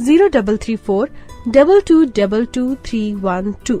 0334 222312।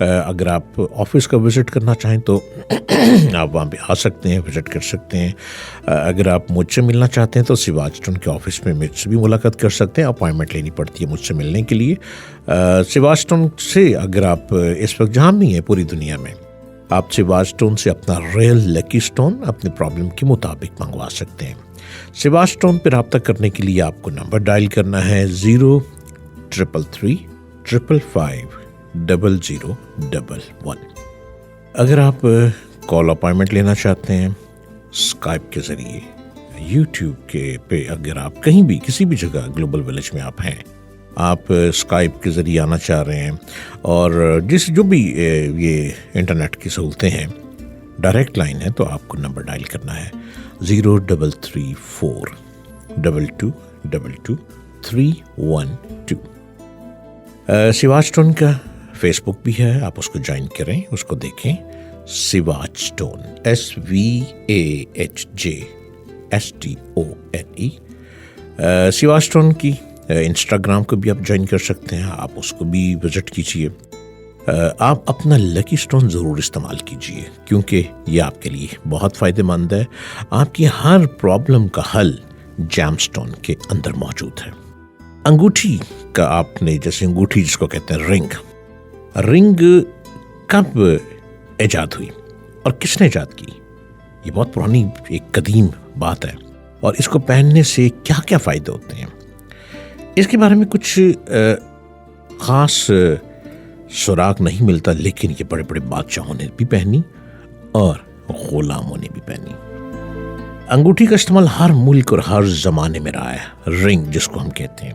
اگر آپ آفس کا وزٹ کرنا چاہیں تو آپ وہاں پہ آ سکتے ہیں, وزٹ کر سکتے ہیں. اگر آپ مجھ سے ملنا چاہتے ہیں تو سواج اسٹون کے آفس میں مجھ سے بھی ملاقات کر سکتے ہیں. اپوائنٹمنٹ لینی پڑتی ہے مجھ سے ملنے کے لیے. سواج اسٹون سے اگر آپ اس وقت جہاں بھی ہیں پوری دنیا میں, آپ سواج اسٹون سے اپنا ریئل لکی اسٹون اپنے پرابلم کے مطابق منگوا سکتے ہیں. سواج اسٹون پہ رابطہ کرنے کے لیے آپ کو نمبر ڈائل کرنا ہے 0333 555 0011. اگر آپ کال اپائنٹمنٹ لینا چاہتے ہیں اسکائپ کے ذریعے, یوٹیوب کے پہ اگر آپ کہیں بھی کسی بھی جگہ گلوبل ولیج میں آپ ہیں, آپ اسکائپ کے ذریعے آنا چاہ رہے ہیں, اور جو بھی یہ انٹرنیٹ کی سہولتیں ہیں, ڈائریکٹ لائن ہے, تو آپ کو نمبر ڈائل کرنا ہے 0334 2222 312. سواج اسٹون کا فیس بک بھی ہے, آپ اس کو جوائن کریں, اس کو دیکھیں. سواج اسٹون SVAHJSTONE. سواج اسٹون کی انسٹاگرام کو بھی آپ جوائن کر سکتے ہیں, آپ اس کو بھی وزٹ کیجیے. آپ اپنا لکی اسٹون ضرور استعمال کیجیے, کیونکہ یہ آپ کے لیے بہت فائدہ مند ہے. آپ کی ہر پرابلم کا حل جیم اسٹون کے اندر موجود ہے. انگوٹھی کا آپ نے, جیسے انگوٹھی جس کو کہتے ہیں رنگ کب ایجاد ہوئی اور کس نے ایجاد کی, یہ بہت پرانی ایک قدیم بات ہے. اور اس کو پہننے سے کیا کیا فائدے ہوتے ہیں, اس کے بارے میں کچھ خاص سراغ نہیں ملتا, لیکن یہ بڑے بڑے بادشاہوں نے بھی پہنی اور غلاموں نے بھی پہنی. انگوٹھی کا استعمال ہر ملک اور ہر زمانے میں رہا ہے. رنگ جس کو ہم کہتے ہیں,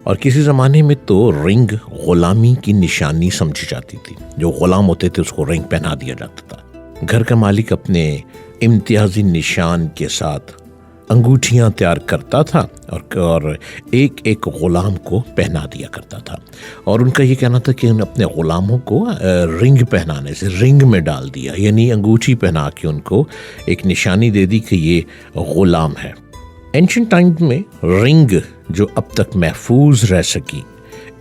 اور کسی زمانے میں تو رنگ غلامی کی نشانی سمجھی جاتی تھی. جو غلام ہوتے تھے اس کو رنگ پہنا دیا جاتا تھا. گھر کا مالک اپنے امتیازی نشان کے ساتھ انگوٹھیاں تیار کرتا تھا اور ایک ایک غلام کو پہنا دیا کرتا تھا. اور ان کا یہ کہنا تھا کہ ان اپنے غلاموں کو رنگ پہنانے سے رنگ میں ڈال دیا, یعنی انگوٹھی پہنا کے ان کو ایک نشانی دے دی کہ یہ غلام ہے. اینشنٹ ٹائم میں رنگ جو اب تک محفوظ رہ سکی,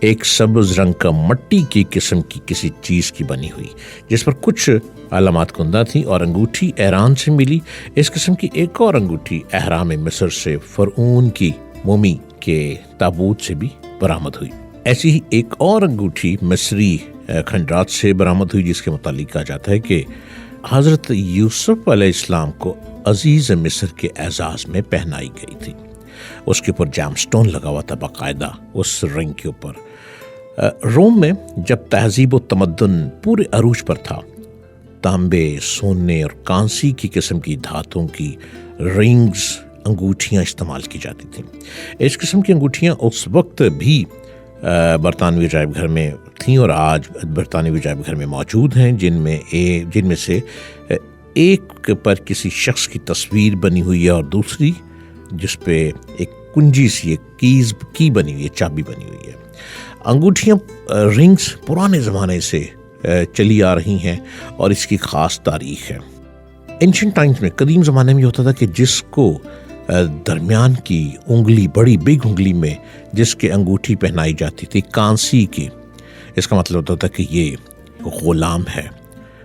ایک سبز رنگ کا مٹی کی قسم کی کسی چیز کی بنی ہوئی جس پر کچھ علامات کندہ تھیں, اور انگوٹھی ایران سے ملی. اس قسم کی ایک اور انگوٹھی اہرام مصر سے فرعون کی مومی کے تابوت سے بھی برآمد ہوئی. ایسی ہی ایک اور انگوٹھی مصری کھنڈرات سے برآمد ہوئی جس کے متعلق کہا جاتا ہے کہ حضرت یوسف علیہ السلام کو عزیز مصر کے اعزاز میں پہنائی گئی تھی. اس کے اوپر جیم اسٹون لگا ہوا تھا باقاعدہ اس رنگ کے اوپر. روم میں جب تہذیب و تمدن پورے عروج پر تھا, تانبے, سونے اور کانسی کی قسم کی دھاتوں کی رنگز انگوٹھیاں استعمال کی جاتی تھیں. اس قسم کی انگوٹھیاں اس وقت بھی برطانوی عجائب گھر میں تھیں اور آج برطانوی عجائب گھر میں موجود ہیں, جن میں سے ایک پر کسی شخص کی تصویر بنی ہوئی ہے اور دوسری جس پہ ایک کنجی سی ایک کی بنی ہوئی ہے, چابی بنی ہوئی ہے. انگوٹھیاں رنگز پرانے زمانے سے چلی آ رہی ہیں اور اس کی خاص تاریخ ہے. اینشنٹ ٹائمز میں, قدیم زمانے میں ہوتا تھا کہ جس کو درمیان کی انگلی, بڑی بگ انگلی میں جس کے انگوٹھی پہنائی جاتی تھی کانسی کی, اس کا مطلب ہوتا تھا کہ یہ غلام ہے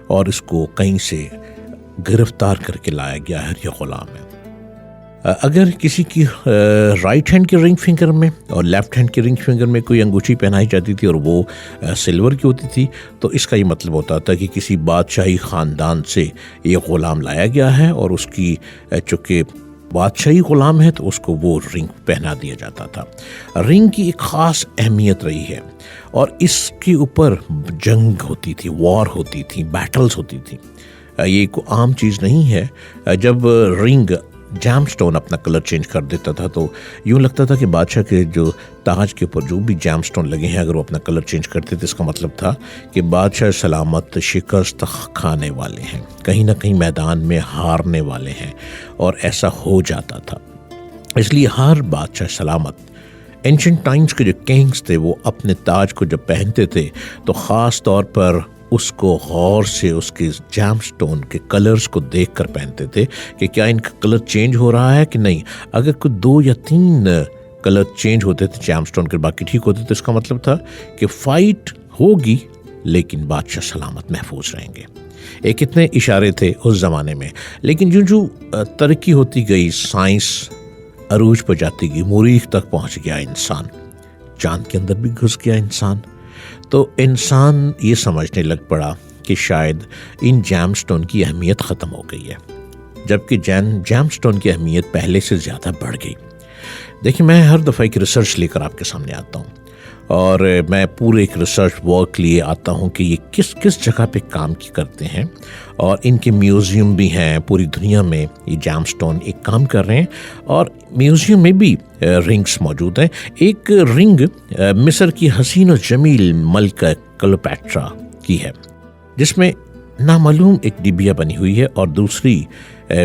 اور اس کو کہیں سے گرفتار کر کے لایا گیا ہے, یہ غلام ہے. اگر کسی کی رائٹ ہینڈ کی رنگ فنگر میں اور لیفٹ ہینڈ کی رنگ فنگر میں کوئی انگوٹھی پہنائی جاتی تھی اور وہ سلور کی ہوتی تھی, تو اس کا یہ مطلب ہوتا تھا کہ کسی بادشاہی خاندان سے یہ غلام لایا گیا ہے, اور اس کی چونکہ بادشاہی غلام ہے تو اس کو وہ رنگ پہنا دیا جاتا تھا. رنگ کی ایک خاص اہمیت رہی ہے اور اس کے اوپر جنگ ہوتی تھی, وار ہوتی تھی, بیٹلز ہوتی تھی. یہ کوئی عام چیز نہیں ہے. جب رنگ جیم اسٹون اپنا کلر چینج کر دیتا تھا تو یوں لگتا تھا کہ بادشاہ کے جو تاج کے اوپر جو بھی جیم اسٹون لگے ہیں اگر وہ اپنا کلر چینج کرتے تھے, اس کا مطلب تھا کہ بادشاہ سلامت شکست کھانے والے ہیں, کہیں نہ کہیں میدان میں ہارنے والے ہیں, اور ایسا ہو جاتا تھا. اس لیے ہر بادشاہ سلامت. اینشنٹ ٹائمز کے جو کنگز تھے وہ اپنے تاج کو جب پہنتے تھے تو خاص طور پر اس کو غور سے اس کے جیم اسٹون کے کلرز کو دیکھ کر پہنتے تھے کہ کیا ان کا کلر چینج ہو رہا ہے کہ نہیں. اگر کوئی 2 یا 3 کلر چینج ہوتے تھے جیم اسٹون کے, باقی ٹھیک ہوتے, تو اس کا مطلب تھا کہ فائٹ ہوگی لیکن بادشاہ سلامت محفوظ رہیں گے. یہ کتنے اشارے تھے اس زمانے میں. لیکن جو ترقی ہوتی گئی، سائنس عروج پہ جاتی گئی، مریخ تک پہنچ گیا انسان، چاند کے اندر بھی گھس گیا انسان، تو انسان یہ سمجھنے لگ پڑا کہ شاید ان جیم سٹون کی اہمیت ختم ہو گئی ہے، جبکہ جیم سٹون کی اہمیت پہلے سے زیادہ بڑھ گئی. دیکھیں، میں ہر دفعہ ایک ریسرچ لے کر آپ کے سامنے آتا ہوں، اور میں پورے ایک ریسرچ ورک لیے آتا ہوں کہ یہ کس کس جگہ پہ کام کرتے ہیں، اور ان کے میوزیم بھی ہیں پوری دنیا میں. یہ جیم سٹون ایک کام کر رہے ہیں، اور میوزیم میں بھی رنگز موجود ہیں. ایک رنگ مصر کی حسین و جمیل ملکہ کلیوپیٹرا کی ہے، جس میں نامعلوم ایک ڈبیا بنی ہوئی ہے، اور دوسری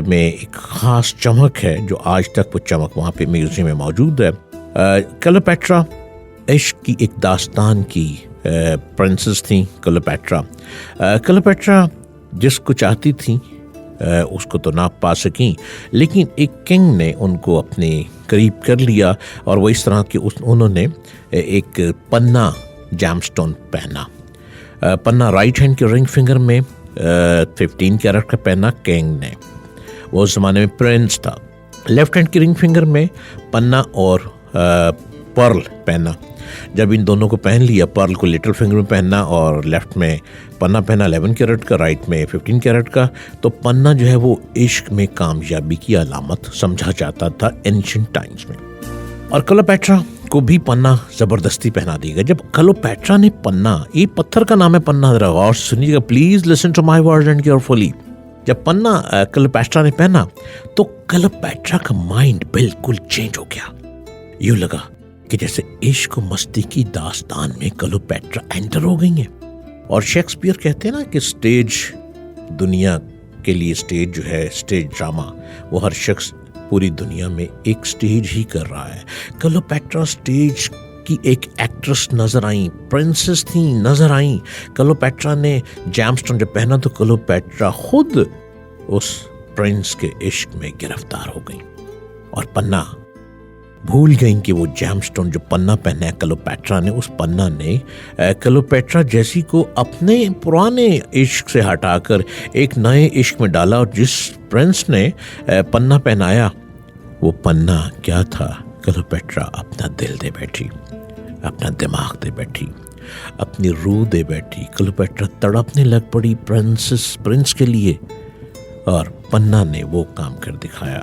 میں ایک خاص چمک ہے جو آج تک وہ چمک وہاں پہ میوزیم میں موجود ہے. کلیوپیٹرا عشق کی ایک داستان کی پرنسس تھیں. کلیوپیٹرا جس کو چاہتی تھیں اس کو تو نہ پا سکیں، لیکن ایک کنگ نے ان کو اپنے قریب کر لیا، اور وہ اس طرح کہ انہوں نے ایک پنا جیم سٹون پہنا. پنا رائٹ ہینڈ کے رنگ فنگر میں 15 کیرٹ کا پہنا کنگ نے، وہ اس زمانے میں پرنس تھا. لیفٹ ہینڈ کی رنگ فنگر میں پنا اور پرل پہنا. جب ان دونوں کو پہن لیا، پرل کو لٹل فنگر میں پہننا اور لیفٹ میں پنا پہنا 11 کیرٹ کا، رائٹ میں 15 کیرٹ کا، تو پنا جو ہے وہ عشق میں کامیابی کی علامت سمجھا جاتا تھا اینشنٹ ٹائمز میں. اور کلیوپیٹرا کو بھی پنا زبردستی پہنا دی گیا. جب کلیوپیٹرا نے پنا، یہ پتھر کا نام ہے پنا، ذرا غور سے سنیے گا please, listen to my word and carefully. جب پنا کلیوپیٹرا نے پہنا تو کلیوپیٹرا کا مائنڈ بالکل چینج ہو گیا. یوں لگا کہ جیسے عشق و مستی کی داستان میں کلیوپیٹرا انٹر ہو گئی ہیں. اور شیکسپیئر کہتے ہیں نا کہ اسٹیج دنیا کے لیے، اسٹیج جو ہے، اسٹیج ڈرامہ، وہ ہر شخص پوری دنیا میں ایک اسٹیج ہی کر رہا ہے. کلیوپیٹرا اسٹیج کی ایک ایکٹریس نظر آئیں، پرنسس تھیں، نظر آئیں. کلیوپیٹرا نے جیم سٹون جب پہنا تو کلیوپیٹرا خود اس پرنس کے عشق میں گرفتار ہو گئیں، اور پنا بھول گئیں کہ وہ جیم سٹون جو پنا پہنا ہے کلیوپیٹرا نے، اس پنا نے کلیوپیٹرا جیسی کو اپنے پرانے عشق سے ہٹا کر ایک نئے عشق میں ڈالا. اور جس پرنس نے پنا پہنایا، وہ پنا کیا تھا؟ کلیوپیٹرا اپنا دل دے بیٹھی، اپنا دماغ دے بیٹھی، اپنی روح دے بیٹھی. کلیوپیٹرا تڑپنے لگ پڑی پرنس کے لیے، اور پنا نے وہ کام کر دکھایا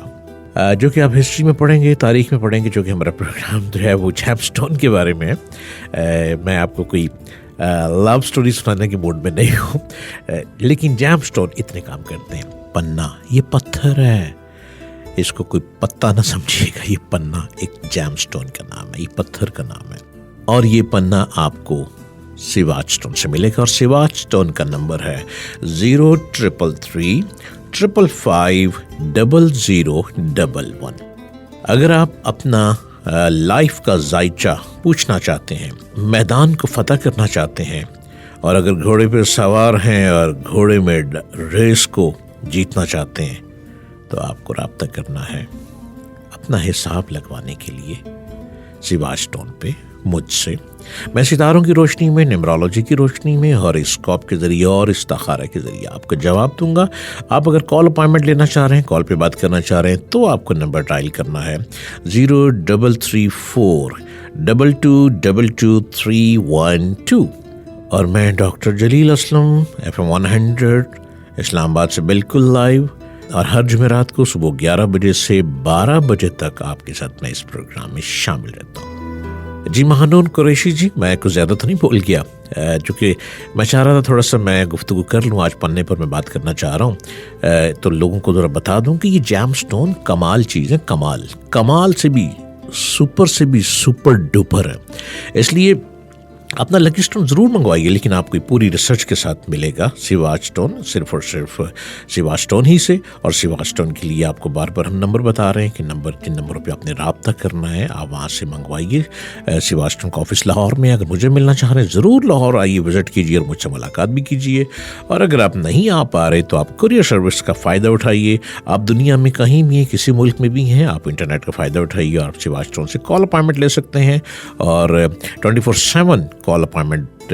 جو کہ آپ ہسٹری میں پڑھیں گے، تاریخ میں پڑھیں گے، جو کہ ہمارا پروگرام جو ہے وہ جیم سٹون کے بارے میں ہے. میں آپ کو کوئی لو سٹوری سنانے کے موڈ میں نہیں ہوں، لیکن جیم سٹون اتنے کام کرتے ہیں. پنا یہ پتھر ہے، اس کو کوئی پتا نہ سمجھیے گا، یہ پنا ایک جیم سٹون کا نام ہے، یہ پتھر کا نام ہے. اور یہ پنا آپ کو سیواج سٹون سے ملے گا، اور سیواج سٹون کا نمبر ہے 0333 555 0011. اگر آپ اپنا لائف کا ذائچہ پوچھنا چاہتے ہیں، میدان کو فتح کرنا چاہتے ہیں، اور اگر گھوڑے پہ سوار ہیں اور گھوڑے میں ریس کو جیتنا چاہتے ہیں، تو آپ کو رابطہ کرنا ہے اپنا حساب لگوانے کے لیے سیواج سٹون پہ مجھ سے. میں ستاروں کی روشنی میں، نیمرولوجی کی روشنی میں، ہاروسکوپ کے ذریعے اور استخارہ کے ذریعے آپ کو جواب دوں گا. آپ اگر کال اپائنٹمنٹ لینا چاہ رہے ہیں، کال پہ بات کرنا چاہ رہے ہیں، تو آپ کو نمبر ڈائل کرنا ہے 0334 222312. اور میں ڈاکٹر جلیل اسلم، FM 100 اسلام آباد سے بالکل لائیو، اور ہر جمعرات کو صبح 11 بجے سے 12 بجے تک آپ کے ساتھ میں اس پروگرام میں شامل رہتا ہوں. جی مہانون قریشی جی، میں کچھ زیادہ تو نہیں بول گیا، چونکہ میں چاہ رہا تھا تھوڑا سا میں گفتگو کر لوں. آج پنے پر میں بات کرنا چاہ رہا ہوں، تو لوگوں کو ذرا بتا دوں کہ یہ جیم سٹون کمال چیز ہے، کمال سے بھی، سپر سے بھی سپر ڈوپر ہے. اس لیے اپنا لکی سٹون ضرور منگوائیے، لیکن آپ کو پوری ریسرچ کے ساتھ ملے گا سیواج سٹون، صرف اور صرف سیواج سٹون ہی سے. اور سیواج سٹون کے لیے آپ کو بار بار ہم نمبر بتا رہے ہیں کہ جن نمبروں پہ آپ نے رابطہ کرنا ہے، آپ وہاں سے منگوائیے. سیواج سٹون کا آفس لاہور میں، اگر مجھے ملنا چاہ رہے ہیں ضرور لاہور آئیے، وزٹ کیجیے اور مجھ سے ملاقات بھی کیجیے. اور اگر آپ نہیں آ پا رہے تو آپ کوریئر سروس کا فائدہ اٹھائیے. آپ دنیا میں کہیں بھی ہیں، کسی ملک میں بھی ہیں، آپ انٹرنیٹ کا فائدہ اٹھائیے اور سیواج سٹون سے کال اپائنٹمنٹ لے سکتے ہیں. اور 24/7 کال appointment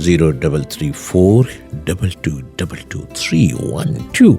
0334222312।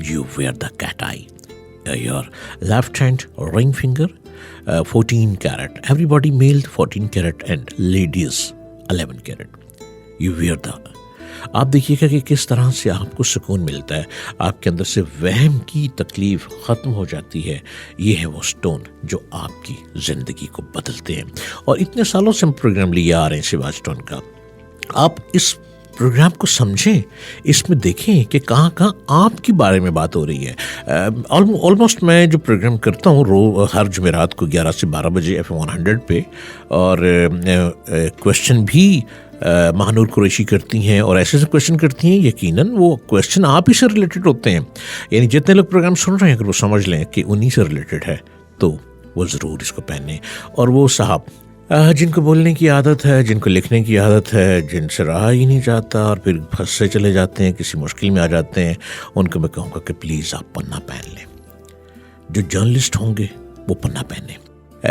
you wear the cat eye. Your left hand ring finger 14 carat, everybody male 14 carat and ladies 11 carat. You wear the آپ دیکھیے گا کہ کس طرح سے آپ کو سکون ملتا ہے، آپ کے اندر سے وہم کی تکلیف ختم ہو جاتی ہے. یہ ہے وہ سٹون جو آپ کی زندگی کو بدلتے ہیں. اور اتنے سالوں سے ہم پروگرام لیے آ رہے ہیں سوا سٹون کا. آپ اس پروگرام کو سمجھیں، اس میں دیکھیں کہ کہاں کہاں آپ کے بارے میں بات ہو رہی ہے. آلموسٹ میں جو پروگرام کرتا ہوں ہر جمعرات کو 11 سے 12 بجے FM 100 پہ، اور کویشچن بھی مہنور قریشی کرتی ہیں، اور ایسے سے کویشچن کرتی ہیں یقیناً وہ کویشچن آپ ہی سے ریلیٹڈ ہوتے ہیں. یعنی جتنے لوگ پروگرام سن رہے ہیں اگر وہ سمجھ لیں کہ انہی سے ریلیٹڈ ہے تو وہ ضرور اس کو پہنیں. اور وہ صاحب جن کو بولنے کی عادت ہے، جن کو لکھنے کی عادت ہے، جن سے رہا ہی نہیں جاتا اور پھر پھنسے چلے جاتے ہیں، کسی مشکل میں آ جاتے ہیں، ان کو میں کہوں گا کہ پلیز آپ پنہ پہن لیں. جو جرنلسٹ ہوں گے وہ پنہ پہنیں.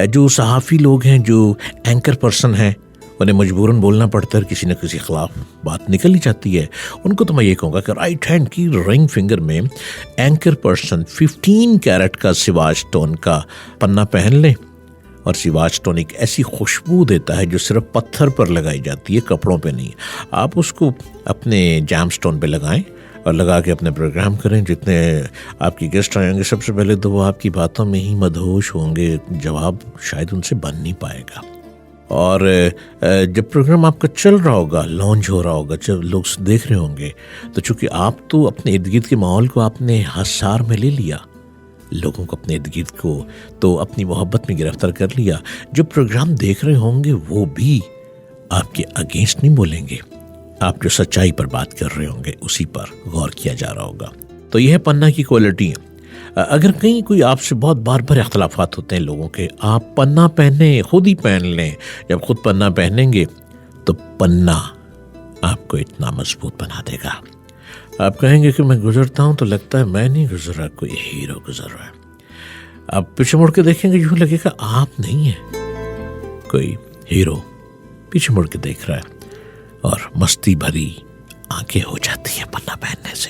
جو صحافی لوگ ہیں، جو اینکر پرسن ہیں، انہیں مجبوراً بولنا پڑتا ہے، کسی نہ کسی خلاف بات نکل ہی جاتی ہے، ان کو تو میں یہ کہوں گا کہ رائٹ ہینڈ کی رنگ فنگر میں اینکر پرسن 15 کیرٹ کا سوا سٹون کا پنہ پہن لیں. اور سوا سٹون ایک ایسی خوشبو دیتا ہے جو صرف پتھر پر لگائی جاتی ہے، کپڑوں پہ نہیں. آپ اس کو اپنے جام سٹون پہ لگائیں اور لگا کے اپنے پروگرام کریں. جتنے آپ کی گیسٹ آئیں گے سب سے پہلے تو وہ آپ کی باتوں میں ہی مدہوش ہوں گے، جواب شاید ان سے بن نہیں پائے گا. اور جب پروگرام آپ کا چل رہا ہوگا، لانچ ہو رہا ہوگا، جب لوگ دیکھ رہے ہوں گے، تو چونکہ آپ تو اپنے ارد گرد کے ماحول کو آپ نے حصار میں لے لیا، لوگوں کو اپنے ارد گرد کو تو اپنی محبت میں گرفتار کر لیا. جو پروگرام دیکھ رہے ہوں گے وہ بھی آپ کے اگینسٹ نہیں بولیں گے، آپ جو سچائی پر بات کر رہے ہوں گے اسی پر غور کیا جا رہا ہوگا. تو یہ ہے پنہ کی کوالٹی ہے. اگر کہیں کوئی آپ سے بہت بار بار اختلافات ہوتے ہیں لوگوں کے، آپ پنہ پہنیں، خود ہی پہن لیں. جب خود پنہ پہنیں گے تو پنہ آپ کو اتنا مضبوط بنا دے گا. آپ کہیں گے کہ میں گزرتا ہوں تو لگتا ہے میں نہیں گزر رہا، کوئی ہیرو گزر رہا ہے. آپ پیچھے مڑ کے دیکھیں گے، یوں لگے گا آپ نہیں ہیں، کوئی ہیرو پیچھے مڑ کے دیکھ رہا ہے. اور مستی بھری آنکھیں ہو جاتی ہیں پنہ پہننے سے،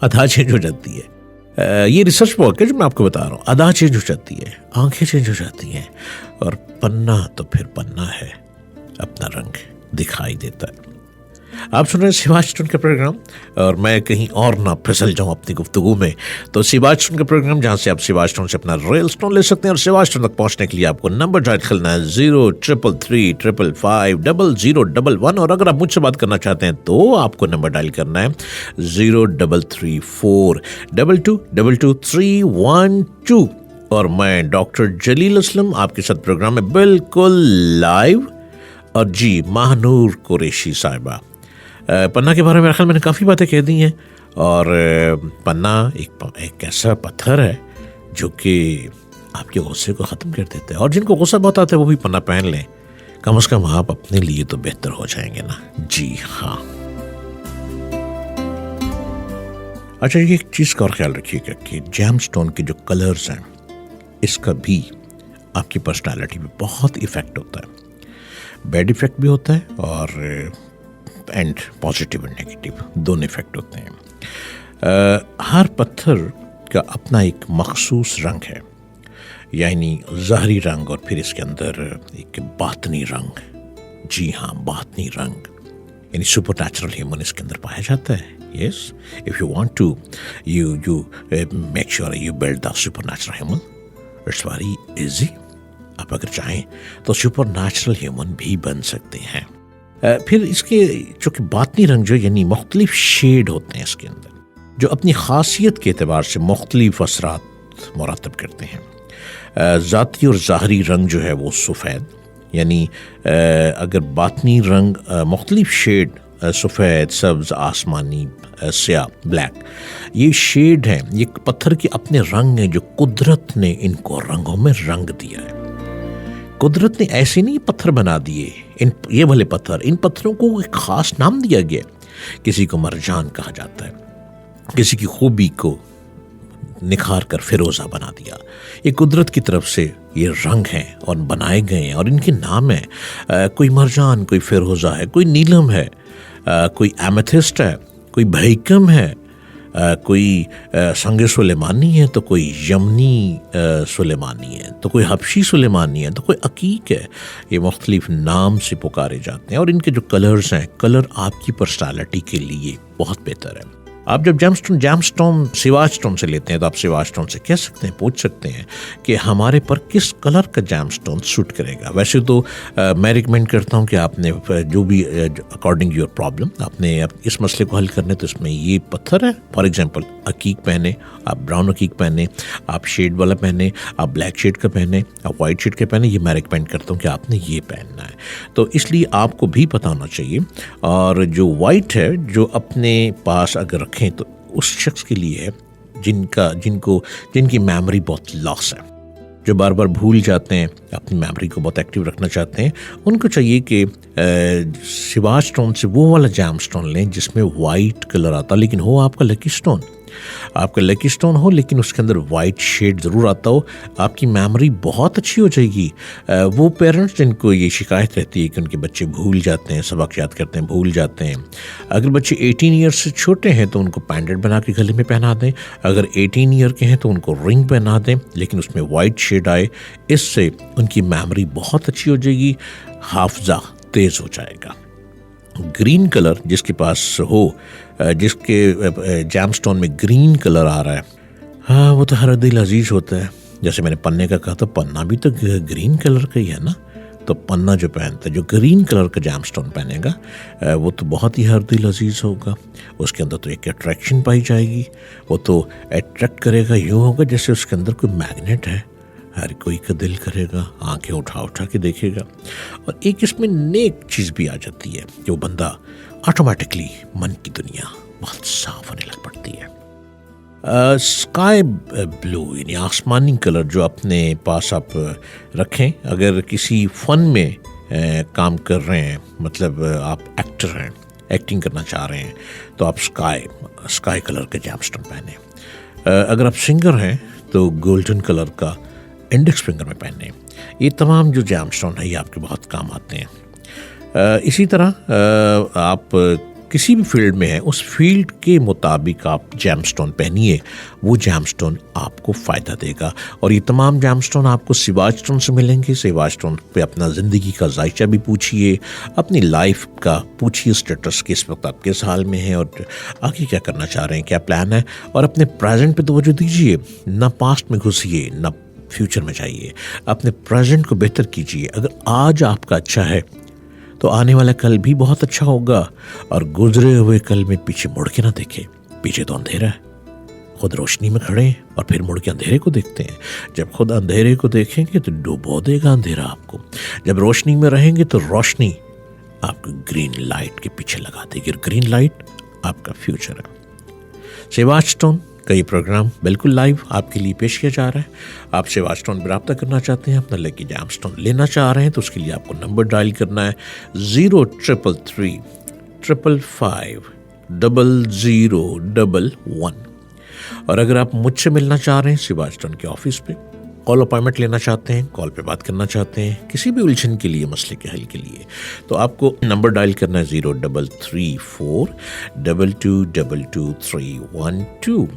ادا چینج ہو جاتی ہے. یہ ریسرچ ورک ہے جو میں آپ کو بتا رہا ہوں. ادا چینج ہو جاتی ہے، آنکھیں چینج ہو جاتی ہیں، اور پنہ تو پھر پنہ ہے، اپنا رنگ دکھائی دیتا ہے. آپ سن رہے ہیں سوا سٹون کا پروگرام، اور میں کہیں اور نہ پھسل جاؤں اپنی گفتگو میں. تو سوا سٹون کا پروگرام جہاں سے آپ سوا سٹون سے اپنا ریل سٹون لے سکتے ہیں. اور سوا سٹون تک پہنچنے کے لیے آپ کو نمبر ڈائل کرنا ہے 0333550011. اور اگر آپ مجھ سے بات کرنا چاہتے ہیں تو آپ کو نمبر ڈائل کرنا ہے 0334222312. اور میں ڈاکٹر جلیل اسلم آپ کے ساتھ پروگرام میں بالکل لائیو. اور جی مہنور قریشی صاحبہ، پنہ کے بارے میں خیال میں نے کافی باتیں کہہ دی ہیں. اور پنہ ایک ایسا پتھر ہے جو کہ آپ کے غصے کو ختم کر دیتا ہے. اور جن کو غصہ بہت آتا ہے وہ بھی پنہ پہن لیں، کم از کم آپ اپنے لیے تو بہتر ہو جائیں گے نا. جی ہاں. اچھا، یہ ایک چیز کا اور خیال رکھیے گا کہ جیم سٹون کے جو کلرز ہیں اس کا بھی آپ کی پرسنالٹی پہ بہت ایفیکٹ ہوتا ہے. بیڈ ایفیکٹ بھی ہوتا ہے اور اینڈ پازیٹیو اینڈ نیگیٹیو دونوں ایفیکٹ ہوتے ہیں. ہر پتھر کا اپنا ایک مخصوص رنگ ہے، یعنی ظاہری رنگ اور پھر اس کے اندر ایک باطنی رنگ. جی ہاں، باطنی رنگ یعنی سپر نیچرل ہیومن اس کے اندر پایا جاتا ہے. Yes, if you want to you make sure you build the supernatural human, it's very easy. آپ اگر چاہیں تو سپر نیچرل ہیومن بھی بن سکتے ہیں. پھر اس کے چونکہ باطنی رنگ جو یعنی مختلف شیڈ ہوتے ہیں اس کے اندر، جو اپنی خاصیت کے اعتبار سے مختلف اثرات مرتب کرتے ہیں. ذاتی اور ظاہری رنگ جو ہے وہ سفید، یعنی اگر باطنی رنگ مختلف شیڈ سفید، سبز، آسمانی، سیاہ، بلیک، یہ شیڈ ہیں، یہ پتھر کے اپنے رنگ ہیں جو قدرت نے ان کو رنگوں میں رنگ دیا ہے. قدرت نے ایسے نہیں پتھر بنا دیے، یہ بھلے پتھر، ان پتھروں کو ایک خاص نام دیا گیا. کسی کو مرجان کہا جاتا ہے، کسی کی خوبی کو نکھار کر فیروزہ بنا دیا. یہ قدرت کی طرف سے یہ رنگ ہیں اور بنائے گئے ہیں اور ان کے نام ہیں. کوئی مرجان، کوئی فیروزہ ہے، کوئی نیلم ہے، کوئی ایمیتھسٹ ہے، کوئی بھیکم ہے، کوئی سنگ سلیمانی ہے تو کوئی یمنی سلیمانی ہے تو کوئی حبشی سلیمانی ہے تو کوئی عقیق ہے. یہ مختلف نام سے پکارے جاتے ہیں اور ان کے جو کلرز ہیں، کلر آپ کی پرسنالٹی کے لیے بہت بہتر ہے. آپ جب جیم سٹون سیواج سٹون سے لیتے ہیں تو آپ سیواج سٹون سے کہہ سکتے ہیں، پوچھ سکتے ہیں کہ ہمارے پر کس کلر کا جیم سٹون سوٹ کرے گا. ویسے تو میں ریکمینڈ کرتا ہوں کہ آپ نے جو بھی اکارڈنگ یور پرابلم آپ نے اس مسئلے کو حل کرنے تو اس میں یہ پتھر ہے. فار ایگزامپل عقیق پہنے، آپ براؤن عقیق پہنے، آپ شیڈ والا پہنے، آپ بلیک شیڈ کا پہنے، آپ وائٹ شیڈ کا پہنے. یہ میں ریکمینڈ کرتا ہوں کہ آپ نے یہ پہننا ہے. تو اس لیے آپ کو بھی پتہ ہونا چاہیے. اور جو وائٹ ہے جو اپنے پاس اگر رکھیں تو اس شخص کے لیے ہے جن کی میموری بہت لاس ہے، جو بار بار بھول جاتے ہیں، اپنی میموری کو بہت ایکٹیو رکھنا چاہتے ہیں. ان کو چاہیے کہ سیواج سٹون سے وہ والا جیم سٹون لیں جس میں وائٹ کلر آتا، لیکن ہو آپ کا لکی سٹون، آپ کا لکی سٹون ہو لیکن اس کے اندر وائٹ شیڈ ضرور آتا ہو. آپ کی میموری بہت اچھی ہو جائے گی. وہ پیرنٹس جن کو یہ شکایت رہتی ہے کہ ان کے بچے بھول جاتے ہیں، سبق یاد کرتے ہیں بھول جاتے ہیں، اگر بچے 18 ایئر سے چھوٹے ہیں تو ان کو پینڈنٹ بنا کے گلے میں پہنا دیں. اگر 18 ایئر کے ہیں تو ان کو رنگ پہنا دیں لیکن اس میں وائٹ شیڈ آئے. اس سے ان کی میموری بہت اچھی ہو جائے گی، حافظہ تیز ہو جائے گا. گرین کلر جس کے پاس ہو، جس کے جیم سٹون میں گرین کلر آ رہا ہے، ہاں وہ تو ہر دل عزیز ہوتا ہے. جیسے میں نے پنے کا کہا تو پنا بھی تو گرین کلر کا ہی ہے نا. تو پنا جو پہنتا ہے، جو گرین کلر کا جیم سٹون پہنے گا وہ تو بہت ہی ہر دل عزیز ہوگا. اس کے اندر تو ایک اٹریکشن پائی جائے گی، وہ تو اٹریکٹ کرے گا، یوں ہوگا جیسے اس کے اندر کوئی میگنیٹ ہے، ہر کوئی کا دل کرے گا، آنکھیں اٹھا کے دیکھے گا. اور ایک اس میں نیک چیز بھی آ جاتی ہے کہ وہ بندہ آٹومیٹکلی من کی دنیا بہت صاف ہونے لگ پڑتی ہے. اسکائی بلو یعنی آسمانی کلر جو اپنے پاس آپ رکھیں. اگر کسی فن میں کام کر رہے ہیں، مطلب آپ ایکٹر ہیں، ایکٹنگ کرنا چاہ رہے ہیں تو آپ اسکائی کلر کا جیم سٹون پہنیں. اگر آپ سنگر ہیں تو گولڈن کلر کا انڈیکس فنگر میں پہنیں. یہ تمام جو جیم سٹون ہے یہ آپ کے بہت کام آتے ہیں. اسی طرح آپ کسی بھی فیلڈ میں ہیں، اس فیلڈ کے مطابق آپ جیم سٹون پہنیے، وہ جیم سٹون آپ کو فائدہ دے گا. اور یہ تمام جیم سٹون آپ کو سیواج سٹون سے ملیں گے. سیواج سٹون پہ اپنا زندگی کا ذائقہ بھی پوچھیے، اپنی لائف کا پوچھیے اسٹیٹس کہ اس وقت آپ کس حال میں ہیں اور آگے کیا کرنا چاہ رہے ہیں، کیا پلان ہے. اور اپنے پریزنٹ پہ توجہ دیجیے، نہ پاسٹ میں گھسیے نہ فیوچر میں جائیے. اپنے پریزنٹ کو بہتر کیجیے. اگر آج آپ کا اچھا ہے تو آنے والا کل بھی بہت اچھا ہوگا. اور گزرے ہوئے کل میں پیچھے مڑ کے نہ دیکھیں، پیچھے تو اندھیرا ہے. خود روشنی میں کھڑے ہیں اور پھر مڑ کے اندھیرے کو دیکھتے ہیں. جب خود اندھیرے کو دیکھیں گے تو ڈوبو دے گا اندھیرا آپ کو. جب روشنی میں رہیں گے تو روشنی آپ کو گرین لائٹ کے پیچھے لگا دے گی. گرین لائٹ آپ کا فیوچر ہے. سیواج سٹون کا یہ پروگرام بالکل لائیو آپ کے لیے پیش کیا جا رہا ہے. آپ سیواج سٹون پہ رابطہ کرنا چاہتے ہیں، اپنا لکی جیم سٹون لینا چاہ رہے ہیں تو اس کے لیے آپ کو نمبر ڈائل کرنا ہے 0333 555 0011. اور اگر آپ مجھ سے ملنا چاہ رہے ہیں سیواج سٹون کے آفس پہ، کال اپائنٹمنٹ لینا چاہتے ہیں، کال پہ بات کرنا چاہتے ہیں کسی بھی الجھن کے لیے، مسئلے کے حل کے لیے، تو آپ کو نمبر ڈائل کرنا ہے 0334 222312.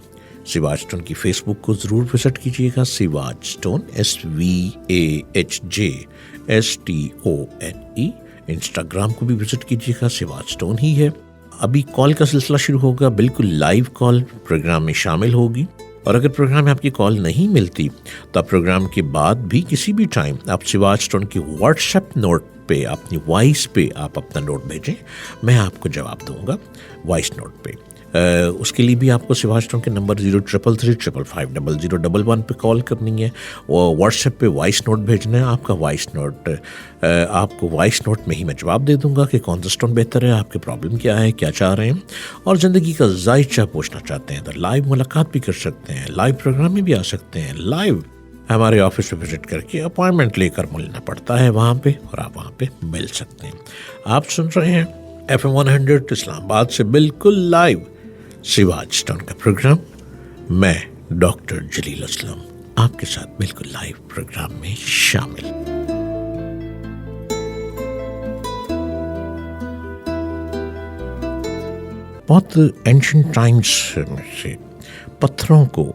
سیواج سٹون کی فیس بک کو ضرور وزٹ کیجیے گا، سیواج سٹون SVAHJSTONE. انسٹاگرام کو بھی وزٹ کیجیے گا، سیواج سٹون ہی ہے. ابھی کال کا سلسلہ شروع ہوگا، بالکل لائیو کال پروگرام میں شامل ہوگی. اور اگر پروگرام میں آپ کی کال نہیں ملتی تو آپ پروگرام کے بعد بھی کسی بھی ٹائم آپ سیواج سٹون کی واٹس ایپ نوٹ پہ اپنی وائس پہ آپ اپنا نوٹ بھیجیں، میں آپ کو جواب دوں گا وائس نوٹ پہ. اس کے لیے بھی آپ کو سیواج سٹون کے نمبر 0333 پہ کال کرنی ہے، اور واٹس ایپ پہ وائس نوٹ بھیجنا ہے. آپ کا وائس نوٹ آپ کو وائس نوٹ میں ہی میں جواب دے دوں گا کہ کون سا سٹون بہتر ہے، آپ کے پرابلم کیا ہے، کیا چاہ رہے ہیں. اور زندگی کا ذائقہ پوچھنا چاہتے ہیں تو لائیو ملاقات بھی کر سکتے ہیں، لائیو پروگرام میں بھی آ سکتے ہیں. لائیو ہمارے آفس پہ وزٹ کر کے اپوائنٹمنٹ لے کر ملنا پڑتا ہے وہاں پہ، اور آپ وہاں پہ مل سکتے ہیں. آپ سن رہے ہیں FM 100 اسلام آباد سے بالکل لائیو سیواج سٹون کا پروگرام. میں ڈاکٹر جلیل اسلم آپ کے ساتھ بالکل لائیو پروگرام میں شامل. بہت اینشنٹ ٹائمس سے پتھروں کو،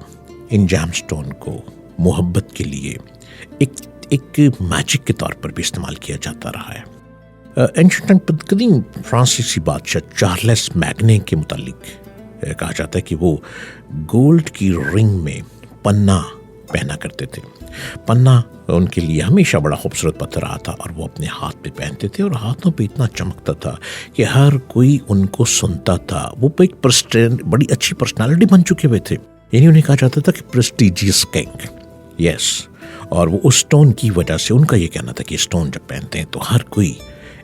ان جیم سٹون کو محبت کے لیے ایک میجک کے طور پر بھی استعمال کیا جاتا رہا ہے۔ اینشنٹ قدیم فرانسیسی بادشاہ چارلس میگنے کے متعلق کہا جاتا ہے کہ وہ گولڈ کی رنگ میں پنا پہنا کرتے تھے۔ پنا ان کے لیے ہمیشہ بڑا خوبصورت پتھر رہا تھا، اور وہ اپنے ہاتھ پہ پہنتے تھے، اور ہاتھوں پہ اتنا چمکتا تھا کہ ہر کوئی ان کو سنتا تھا۔ وہ ایک بڑی اچھی پرسنالٹی بن چکے ہوئے تھے، یعنی انہیں کہا جاتا تھا کہ پریسٹیجیس کنگ، یس۔ اور وہ اس سٹون کی وجہ سے ان کا یہ کہنا تھا کہ سٹون جب پہنتے ہیں تو ہر کوئی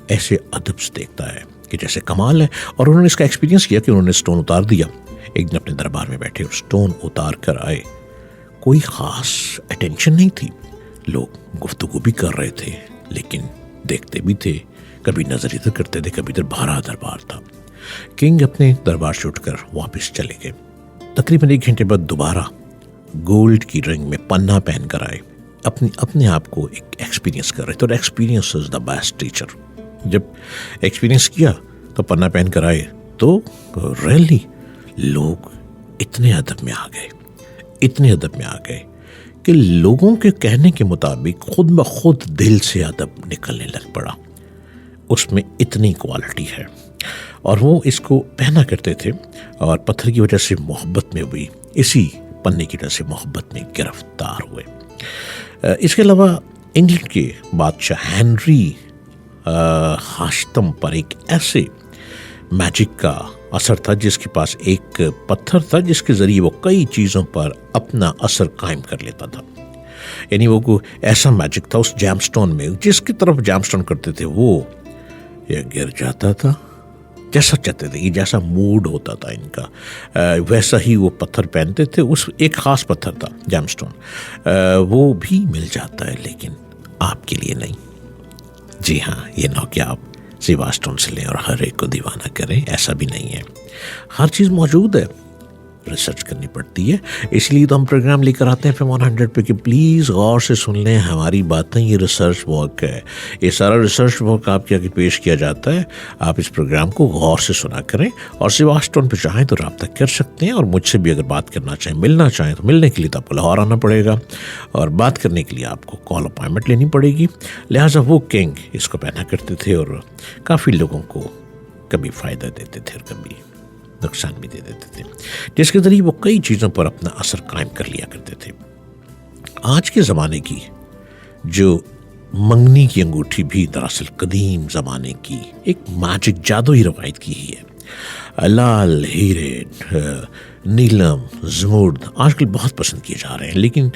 ایسے ادب سے دیکھتا ہے کہ جیسے کمال ہے۔ اور انہوں نے اس کا ایکسپیرینس کیا کہ انہوں نے سٹون اتار دیا، ایک دن اپنے دربار میں بیٹھے اور سٹون اتار کر آئے، کوئی خاص اٹینشن نہیں تھی، لوگ گفتگو بھی کر رہے تھے لیکن دیکھتے بھی تھے، کبھی نظر ادھر کرتے تھے، کبھی ادھر بھرا دربار تھا۔ کنگ اپنے دربار سے اٹھ کر واپس چلے گئے۔ تقریباً 1 گھنٹے بعد دوبارہ گولڈ کی رنگ میں پنا پہن کر آئے، اپنے آپ کو ایک ایکسپیرینس کر رہے تھے، اور experience is the best teacher. جب ایکسپیرینس کیا تو پنا پہن کر آئے تو ریئلی لوگ اتنے ادب میں آ گئے کہ لوگوں کے کہنے کے مطابق خود بخود دل سے ادب نکلنے لگ پڑا، اس میں اتنی کوالٹی ہے۔ اور وہ اس کو پہنا کرتے تھے، اور پتھر کی وجہ سے محبت میں ہوئی، اسی پنے کی وجہ سے محبت میں گرفتار ہوئے۔ اس کے علاوہ انگلینڈ کے بادشاہ ہنری ہاشتم پر ایک ایسے میجک کا اثر تھا، جس کے پاس ایک پتھر تھا جس کے ذریعے وہ کئی چیزوں پر اپنا اثر قائم کر لیتا تھا۔ یعنی وہ کوئی ایسا میجک تھا اس جیم سٹون میں، جس کی طرف جیم سٹون کرتے تھے وہ یہ گر جاتا تھا، جیسا چاہتے تھے، یہ جیسا موڈ ہوتا تھا ان کا ویسا ہی وہ پتھر پہنتے تھے۔ اس ایک خاص پتھر تھا جیم سٹون، وہ بھی مل جاتا ہے لیکن آپ کے لیے نہیں۔ جی ہاں، یہ نہ کہ آپ سیوا سٹون سے لیں اور ہر ایک کو دیوانہ کریں، ایسا بھی نہیں ہے۔ ہر چیز موجود ہے، ریسرچ کرنی پڑتی ہے، اس لیے تو ہم پروگرام لے کر آتے ہیں FM 100 پہ کہ پلیز غور سے سن لیں ہماری باتیں، یہ ریسرچ ورک ہے، یہ سارا ریسرچ ورک آپ کے آگے پیش کیا جاتا ہے۔ آپ اس پروگرام کو غور سے سنا کریں، اور سیوا سٹون پہ چاہیں تو رابطہ کر سکتے ہیں، اور مجھ سے بھی اگر بات کرنا چاہیں، ملنا چاہیں تو ملنے کے لیے تو آپ کو لاہور آنا پڑے گا، اور بات کرنے کے لیے آپ کو کال اپائنٹمنٹ لینی پڑے گی۔ لہٰذا وہ کنگ اس کو پہنا کرتے تھے، اور کافی لوگوں کو کبھی فائدہ دیتے تھے اور کبھی نقصان بھی دے دیتے تھے، جس کے ذریعے وہ کئی چیزوں پر اپنا اثر قائم کر لیا کرتے تھے۔ آج کے زمانے کی جو منگنی کی انگوٹھی بھی دراصل قدیم زمانے کی ایک میجک جادوئی روایت کی ہی ہے۔ لال، ہیرے، نیلم، زمرد آج کل بہت پسند کیے جا رہے ہیں، لیکن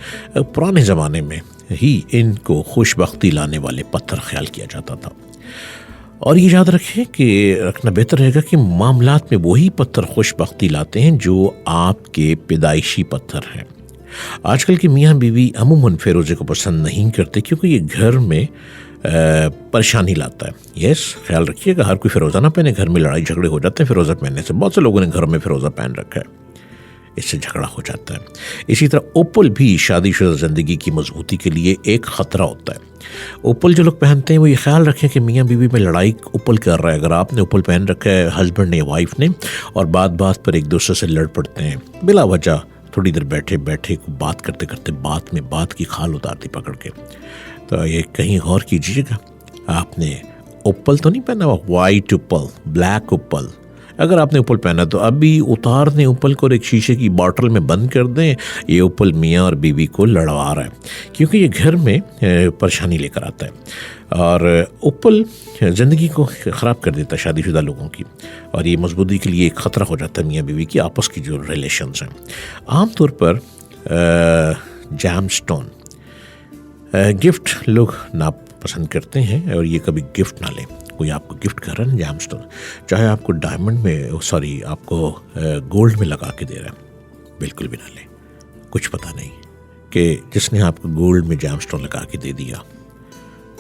پرانے زمانے میں ہی ان کو خوش بختی لانے والے پتھر خیال کیا جاتا تھا۔ اور یہ یاد رکھنا بہتر رہے گا کہ معاملات میں وہی پتھر خوش بختی لاتے ہیں جو آپ کے پیدائشی پتھر ہیں۔ آج کل کے میاں بیوی عموماً فیروزے کو پسند نہیں کرتے، کیونکہ یہ گھر میں پریشانی لاتا ہے۔ یس، خیال رکھیے گا، ہر کوئی فیروزہ نہ پہنے، گھر میں لڑائی جھگڑے ہو جاتے ہیں فیروزہ پہننے سے۔ بہت سے لوگوں نے گھروں میں فیروزہ پہن رکھا ہے، اس سے جھگڑا ہو جاتا ہے۔ اسی طرح اوپل بھی شادی شدہ زندگی کی مضبوطی کے لیے ایک خطرہ ہوتا ہے۔ اوپل جو لوگ پہنتے ہیں وہ یہ خیال رکھیں کہ میاں بیوی میں لڑائی اوپل کر رہا ہے۔ اگر آپ نے اوپل پہن رکھا ہے، ہسبینڈ نے یا وائف نے، اور بات پر ایک دوسرے سے لڑ پڑتے ہیں بلا وجہ، تھوڑی دیر بیٹھے بات کرتے کرتے بات میں بات کی کھال اتارتی پکڑ کے، تو یہ کہیں غور کیجیے گا، آپ نے اوپل تو نہیں پہنا ہوا، وائٹ اوپل، بلیک اوپل۔ اگر آپ نے اوپل پہنا تو ابھی اتار دیں اوپل کو اور ایک شیشے کی باٹل میں بند کر دیں۔ یہ اوپل میاں اور بیوی کو لڑوا رہا ہے، کیونکہ یہ گھر میں پریشانی لے کر آتا ہے، اور اوپل زندگی کو خراب کر دیتا ہے شادی شدہ لوگوں کی، اور یہ مضبوطی کے لیے ایک خطرہ ہو جاتا ہے میاں بیوی کی آپس کی جو ریلیشنز ہیں۔ عام طور پر جیم سٹون گفٹ لوگ ناپسند کرتے ہیں، اور یہ کبھی گفٹ نہ لیں۔ کوئی آپ کو گفٹ کر رہا ہے جیم سٹون، چاہے آپ کو ڈائمنڈ میں آپ کو گولڈ میں لگا کے دے رہا ہے، بالکل بھی نہ لیں۔ کچھ پتہ نہیں کہ جس نے آپ کو گولڈ میں جیم سٹون لگا کے دے دیا،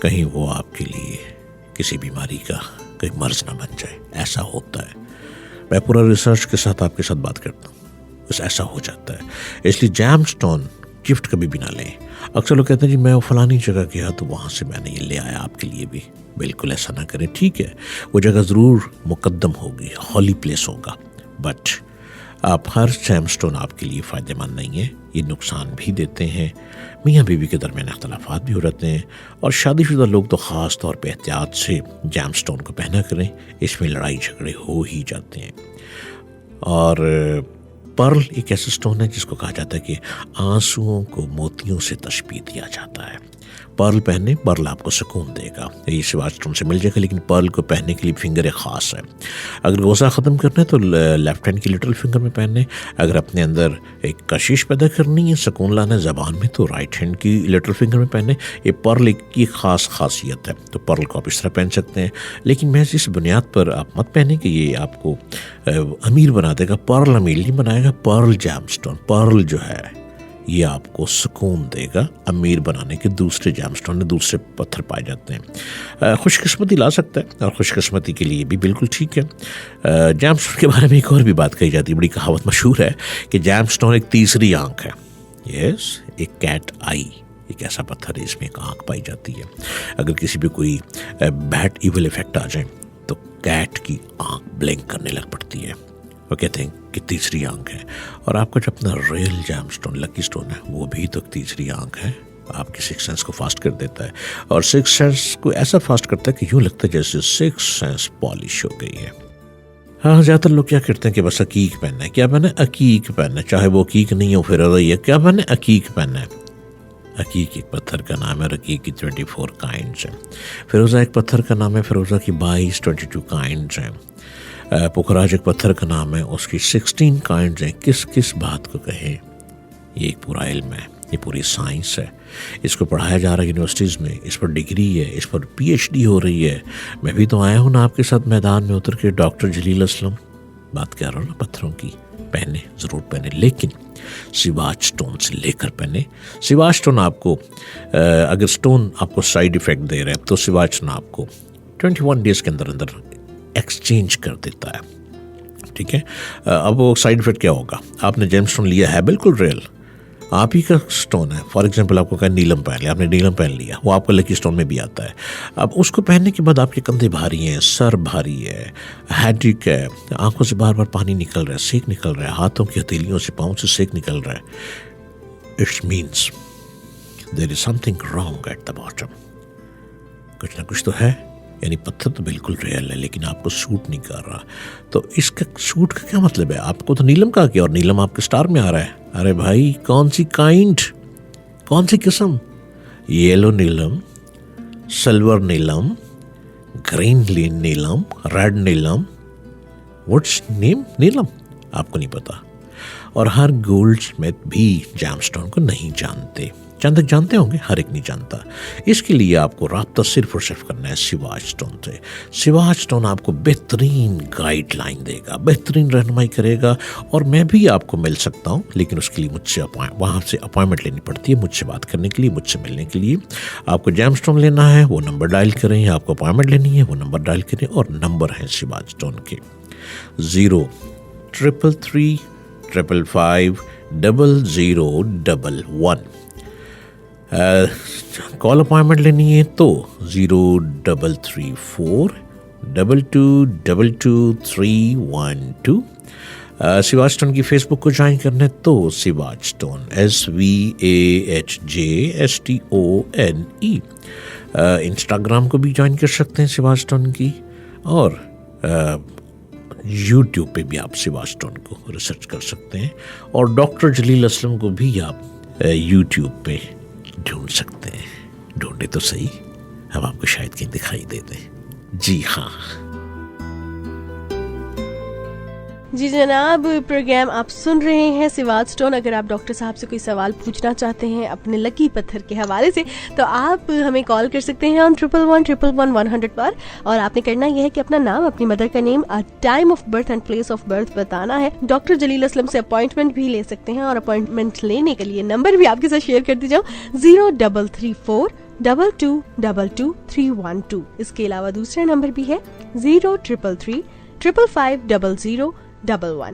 کہیں وہ آپ کے لیے کسی بیماری کا کوئی مرض نہ بن جائے۔ ایسا ہوتا ہے، میں پورا ریسرچ کے ساتھ آپ کے ساتھ بات کرتا ہوں، بس ایسا ہو جاتا ہے۔ اس لیے جیم سٹون گفٹ کبھی بھی نہ لیں۔ اکثر لوگ کہتے ہیں جی میں وہ فلانی جگہ گیا تو وہاں سے میں نے یہ لے آیا آپ کے لیے بھی۔ بالکل ایسا نہ کریں، ٹھیک ہے، وہ جگہ ضرور مقدم ہوگی، ہولی پلیس ہوگا، بٹ آپ ہر جیم سٹون آپ کے لیے فائدہ مند نہیں ہے، یہ نقصان بھی دیتے ہیں، میاں بیوی کے درمیان اختلافات بھی ہو رہتے ہیں، اور شادی شدہ لوگ تو خاص طور پہ احتیاط سے جیم سٹون کو پہنا کریں، اس میں لڑائی جھگڑے ہو ہی جاتے ہیں۔ اور پرل ایک ایسا سٹون ہے جس کو کہا جاتا ہے کہ آنسوؤں کو موتیوں سے تشبیہ دیا جاتا ہے۔ پرل پہنے، پرل آپ کو سکون دے گا، یہ سواج سٹون سے مل جائے گا، لیکن پرل کو پہننے کے لیے فنگر ایک خاص ہے۔ اگر غصہ ختم کرنا ہے تو لیفٹ ہینڈ کی لٹل فنگر میں پہننے، اگر اپنے اندر ایک کشش پیدا کرنی ہے، سکون لانا ہے زبان میں، تو رائٹ ہینڈ کی لٹل فنگر میں پہننے۔ یہ پرل کی خاص خاصیت ہے، تو پرل کو آپ اس طرح پہن سکتے ہیں، لیکن محض اس بنیاد پر آپ مت پہنیں کہ یہ آپ کو امیر بنا دے گا۔ پرل امیر نہیں بنائے گا، پرل جیم سٹون، پرل جو ہے یہ آپ کو سکون دے گا۔ امیر بنانے کے دوسرے جیم سٹون میں دوسرے پتھر پائے جاتے ہیں۔ خوش قسمتی لا سکتا ہے، اور خوش قسمتی کے لیے بھی بالکل ٹھیک ہے۔ جیم سٹون کے بارے میں ایک اور بھی بات کہی جاتی ہے، بڑی کہاوت مشہور ہے کہ جیم سٹون ایک تیسری آنکھ ہے۔ یس، ایک کیٹ آئی، ایک ایسا پتھر ہے اس میں ایک آنکھ پائی جاتی ہے۔ اگر کسی پہ کوئی بیڈ ایول افیکٹ آ جائے تو کیٹ کی آنکھ بلنک کرنے لگ پڑتی ہے، وہ کہتے ہیں کہ تیسری آنکھ ہے۔ اور آپ کا جو اپنا ریئل جیم سٹون، لکی سٹون ہے، وہ بھی تو تیسری آنکھ ہے، آپ کی سکس سینس کو فاسٹ کر دیتا ہے، اور سکس سینس کو ایسا فاسٹ کرتا ہے کہ یوں لگتا ہے جیسے سکس سینس پالش ہو گئی ہے۔ ہاں، زیادہ تر لوگ کیا کرتے ہیں کہ بس عقیق پہننا ہے، کیا پہننا ہے؟ عقیق پہننا ہے، چاہے وہ عقیق نہیں ہو پھر ہے، کیا پہننا ہے؟ عقیق پہننا ہے۔ عقیق ایک پتھر کا نام ہے، اور عقیق کی 24 کائنڈز ہیں۔ فیروزہ ایک پتھر کا نام ہے، فیروزہ کی 22 کائنڈز ہیں۔ پکھراج ایک پتھر کا نام ہے، اس کی 16 کائنڈز ہیں۔ کس کس بات کو کہیں، یہ ایک پورا علم ہے، یہ پوری سائنس ہے، اس کو پڑھایا جا رہا ہے یونیورسٹیز میں، اس پر ڈگری ہے، اس پر PhD ہو رہی ہے۔ میں بھی تو آیا ہوں نا آپ کے ساتھ میدان میں اتر کے، ڈاکٹر جلیل اسلم بات کر رہا ہوں نا پتھروں کی۔ پہنے، ضرور پہنے، لیکن سواج سٹون سے لے کر پہنے۔ سواج سٹون آپ کو اگر سٹون آپ کو سائیڈ ایفیکٹ دے رہے ہیں تو سواج سٹون آپ کو 21 ڈیز کے اندر اندر ایکسچینج کر دیتا ہے، ٹھیک ہے۔ اب وہ سائیڈ افیکٹ کیا ہوگا؟ آپ نے جیم سٹون لیا ہے بالکل ریئل، آپ ہی کا سٹون ہے، فار ایگزامپل آپ کو کہا نیلم پہن لیا، آپ نے نیلم پہن لیا، وہ آپ کا لکی سٹون میں بھی آتا ہے۔ اب اس کو پہننے کے بعد آپ کے کندھے بھاری ہیں، سر بھاری ہے، ہیڈیک ہے، آنکھوں سے بار بار پانی نکل رہا ہے، سیک نکل رہا ہے، ہاتھوں کی ہتھیلیوں سے، پاؤں سے سیک نکل رہا ہے، it's means there is something wrong at the bottom, کچھ نہ کچھ تو ہے۔ یعنی پتھر تو بالکل ریئل ہے لیکن آپ کو سوٹ نہیں کر رہا، تو اس کا سوٹ کا کیا مطلب ہے؟ آپ کو تو نیلم کہا کیا، اور نیلم آپ کے سٹار میں آ رہا ہے۔ ارے بھائی، کون سی کائنڈ، کون سی قسم؟ یلو نیلم، سلور نیلم، گرین نیلم، ریڈ نیلم، واٹس نیم نیلم؟ آپ کو نہیں پتا، اور ہر گولڈ اسمتھ بھی جیم سٹون کو نہیں جانتے، چند تک جانتے ہوں گے، ہر ایک نہیں جانتا۔ اس کے لیے آپ کو رابطہ صرف اور صرف کرنا ہے سواج سٹون سے۔ سواج سٹون آپ کو بہترین گائیڈ لائن دے گا، بہترین رہنمائی کرے گا، اور میں بھی آپ کو مل سکتا ہوں، لیکن اس کے لیے مجھ سے وہاں سے اپوائنٹمنٹ لینی پڑتی ہے، مجھ سے بات کرنے کے لیے، مجھ سے ملنے کے لیے۔ آپ کو جیم سٹون لینا ہے، وہ نمبر ڈائل کریں، یا آپ کو اپوائنٹمنٹ لینی ہے، وہ نمبر ڈائل کریں، اور نمبر ہیں سواج سٹون کے 03335 555 کال اپوائنٹمنٹ لینی ہے تو 0334 2222 سواج سٹون کی فیس بک کو جوائن کرنا ہے تو سواج سٹون SVAHJSTONE، انسٹاگرام کو بھی جوائن کر سکتے ہیں سواج سٹون کی، اور یوٹیوب پہ بھی آپ سواج سٹون کو ریسرچ کر سکتے ہیں، اور ڈاکٹر جلیل اسلم کو بھی آپ یوٹیوب پہ ڈھونڈ سکتے ہیں۔ ڈھونڈے تو صحیح، ہم آپ کو شاید کہیں دکھائی دے دیں۔ جی ہاں جی جناب، پروگرام آپ سن رہے ہیں سواج سٹون۔ اگر آپ ڈاکٹر صاحب سے کوئی سوال پوچھنا چاہتے ہیں اپنے لکی پتھر کے حوالے سے تو آپ ہمیں کال کر سکتے ہیں 111111 پر، اور آپ نے کرنا یہ ہے کہ اپنا نام، اپنی مدر کا name, time of birth and place of birth بتانا ہے۔ ڈاکٹر جلیل اسلم سے اپوائنٹمنٹ بھی لے سکتے ہیں، اور اپوائنٹمنٹ لینے کے لیے نمبر بھی آپ کے ساتھ شیئر کر دی جاؤں، 0334 2222 312۔ اس کے علاوہ دوسرا نمبر بھی ہے 0333 555 00 1111.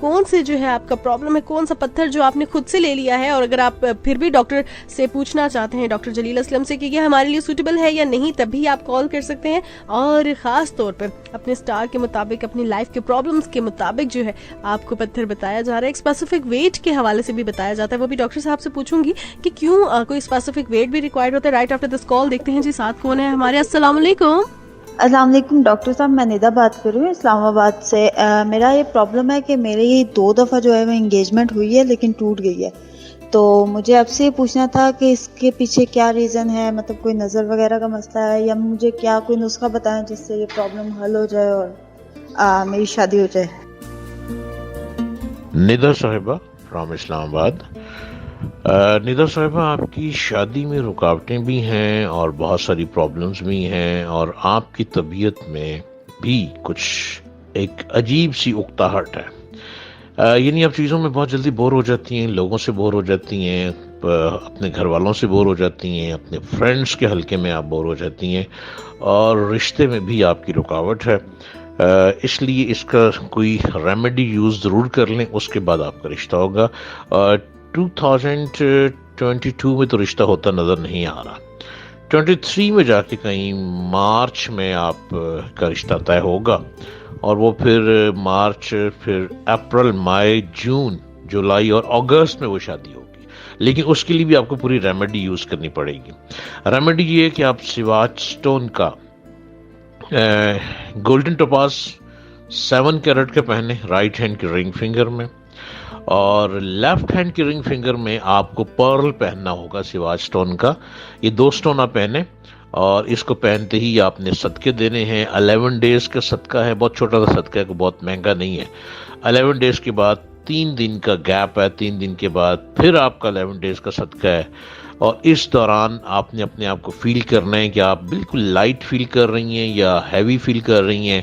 کون سے جو ہے آپ کا پرابلم ہے, کون سا پتھر جو آپ نے خود سے لے لیا ہے, اور اگر آپ پھر بھی ڈاکٹر سے پوچھنا چاہتے ہیں, ڈاکٹر جلیل اسلم سے, کہ یہ ہمارے لیے سوٹیبل ہے یا نہیں, تب بھی آپ کال کر سکتے ہیں. اور خاص طور پر اپنے اسٹار کے مطابق, اپنی لائف کے پرابلمس کے مطابق جو ہے آپ کو پتھر بتایا جا رہا ہے. ایک اسپیسیفک ویٹ کے حوالے سے بھی بتایا جاتا ہے, وہ بھی ڈاکٹر صاحب سے پوچھوں گی کہ کیوں کوئی اسپیسیفک ویٹ بھی ریکوائرڈ ہوتا ہے. رائٹ آفٹر دس کال دیکھتے ہیں جی ساتھ کون ہے ہمارے. السلام علیکم. السلام علیکم ڈاکٹر صاحب, میں ندا بات کر رہی ہوں اسلام آباد سے. میرا یہ پرابلم ہے کہ میری 2 دفعہ جو ہے وہ انگیجمنٹ ہوئی ہے لیکن ٹوٹ گئی ہے. تو مجھے آپ سے یہ پوچھنا تھا کہ اس کے پیچھے کیا ریزن ہے, مطلب کوئی نظر وغیرہ کا مسئلہ ہے, یا مجھے کیا کوئی نسخہ بتائیں جس سے یہ پرابلم حل ہو جائے اور میری شادی ہو جائے. ندا صاحبہ فرام اسلام آباد. ندا صاحبہ, آپ کی شادی میں رکاوٹیں بھی ہیں اور بہت ساری پرابلمز بھی ہیں, اور آپ کی طبیعت میں بھی کچھ ایک عجیب سی اکتاہٹ ہے. یعنی آپ چیزوں میں بہت جلدی بور ہو جاتی ہیں, لوگوں سے بور ہو جاتی ہیں, اپنے گھر والوں سے بور ہو جاتی ہیں, اپنے فرینڈس کے حلقے میں آپ بور ہو جاتی ہیں, اور رشتے میں بھی آپ کی رکاوٹ ہے. اس لیے اس کا کوئی ریمیڈی یوز ضرور کر لیں, اس کے بعد آپ کا رشتہ ہوگا. 2022 میں تو رشتہ ہوتا نظر نہیں آ رہا. 23 میں جا کے کہیں مارچ میں آپ کا رشتہ طے ہوگا, اور وہ پھر مارچ, پھر اپریل, مئی, جون, جولائی اور اگست میں وہ شادی ہوگی. لیکن اس کے لیے بھی آپ کو پوری ریمیڈی یوز کرنی پڑے گی. ریمیڈی یہ ہے کہ آپ سواج اسٹون کا گولڈن ٹوپاز 7 کیرٹ کا پہنے رائٹ ہینڈ کی رنگ فنگر میں, اور لیفٹ ہینڈ کی رنگ فنگر میں آپ کو پرل پہننا ہوگا سواج اسٹون کا. یہ 2 اسٹون آپ پہنے, اور اس کو پہنتے ہی آپ نے صدقے دینے ہیں. 11 ڈیز کا صدقہ ہے, بہت چھوٹا سا صدقہ ہے, بہت مہنگا نہیں ہے. 11 ڈیز کے بعد 3 دن کا گیپ ہے, 3 دن کے بعد پھر آپ کا 11 ڈیز کا صدقہ ہے. اور اس دوران آپ نے اپنے آپ کو فیل کرنا ہے کہ آپ بالکل لائٹ فیل کر رہی ہیں یا ہیوی فیل کر رہی ہیں,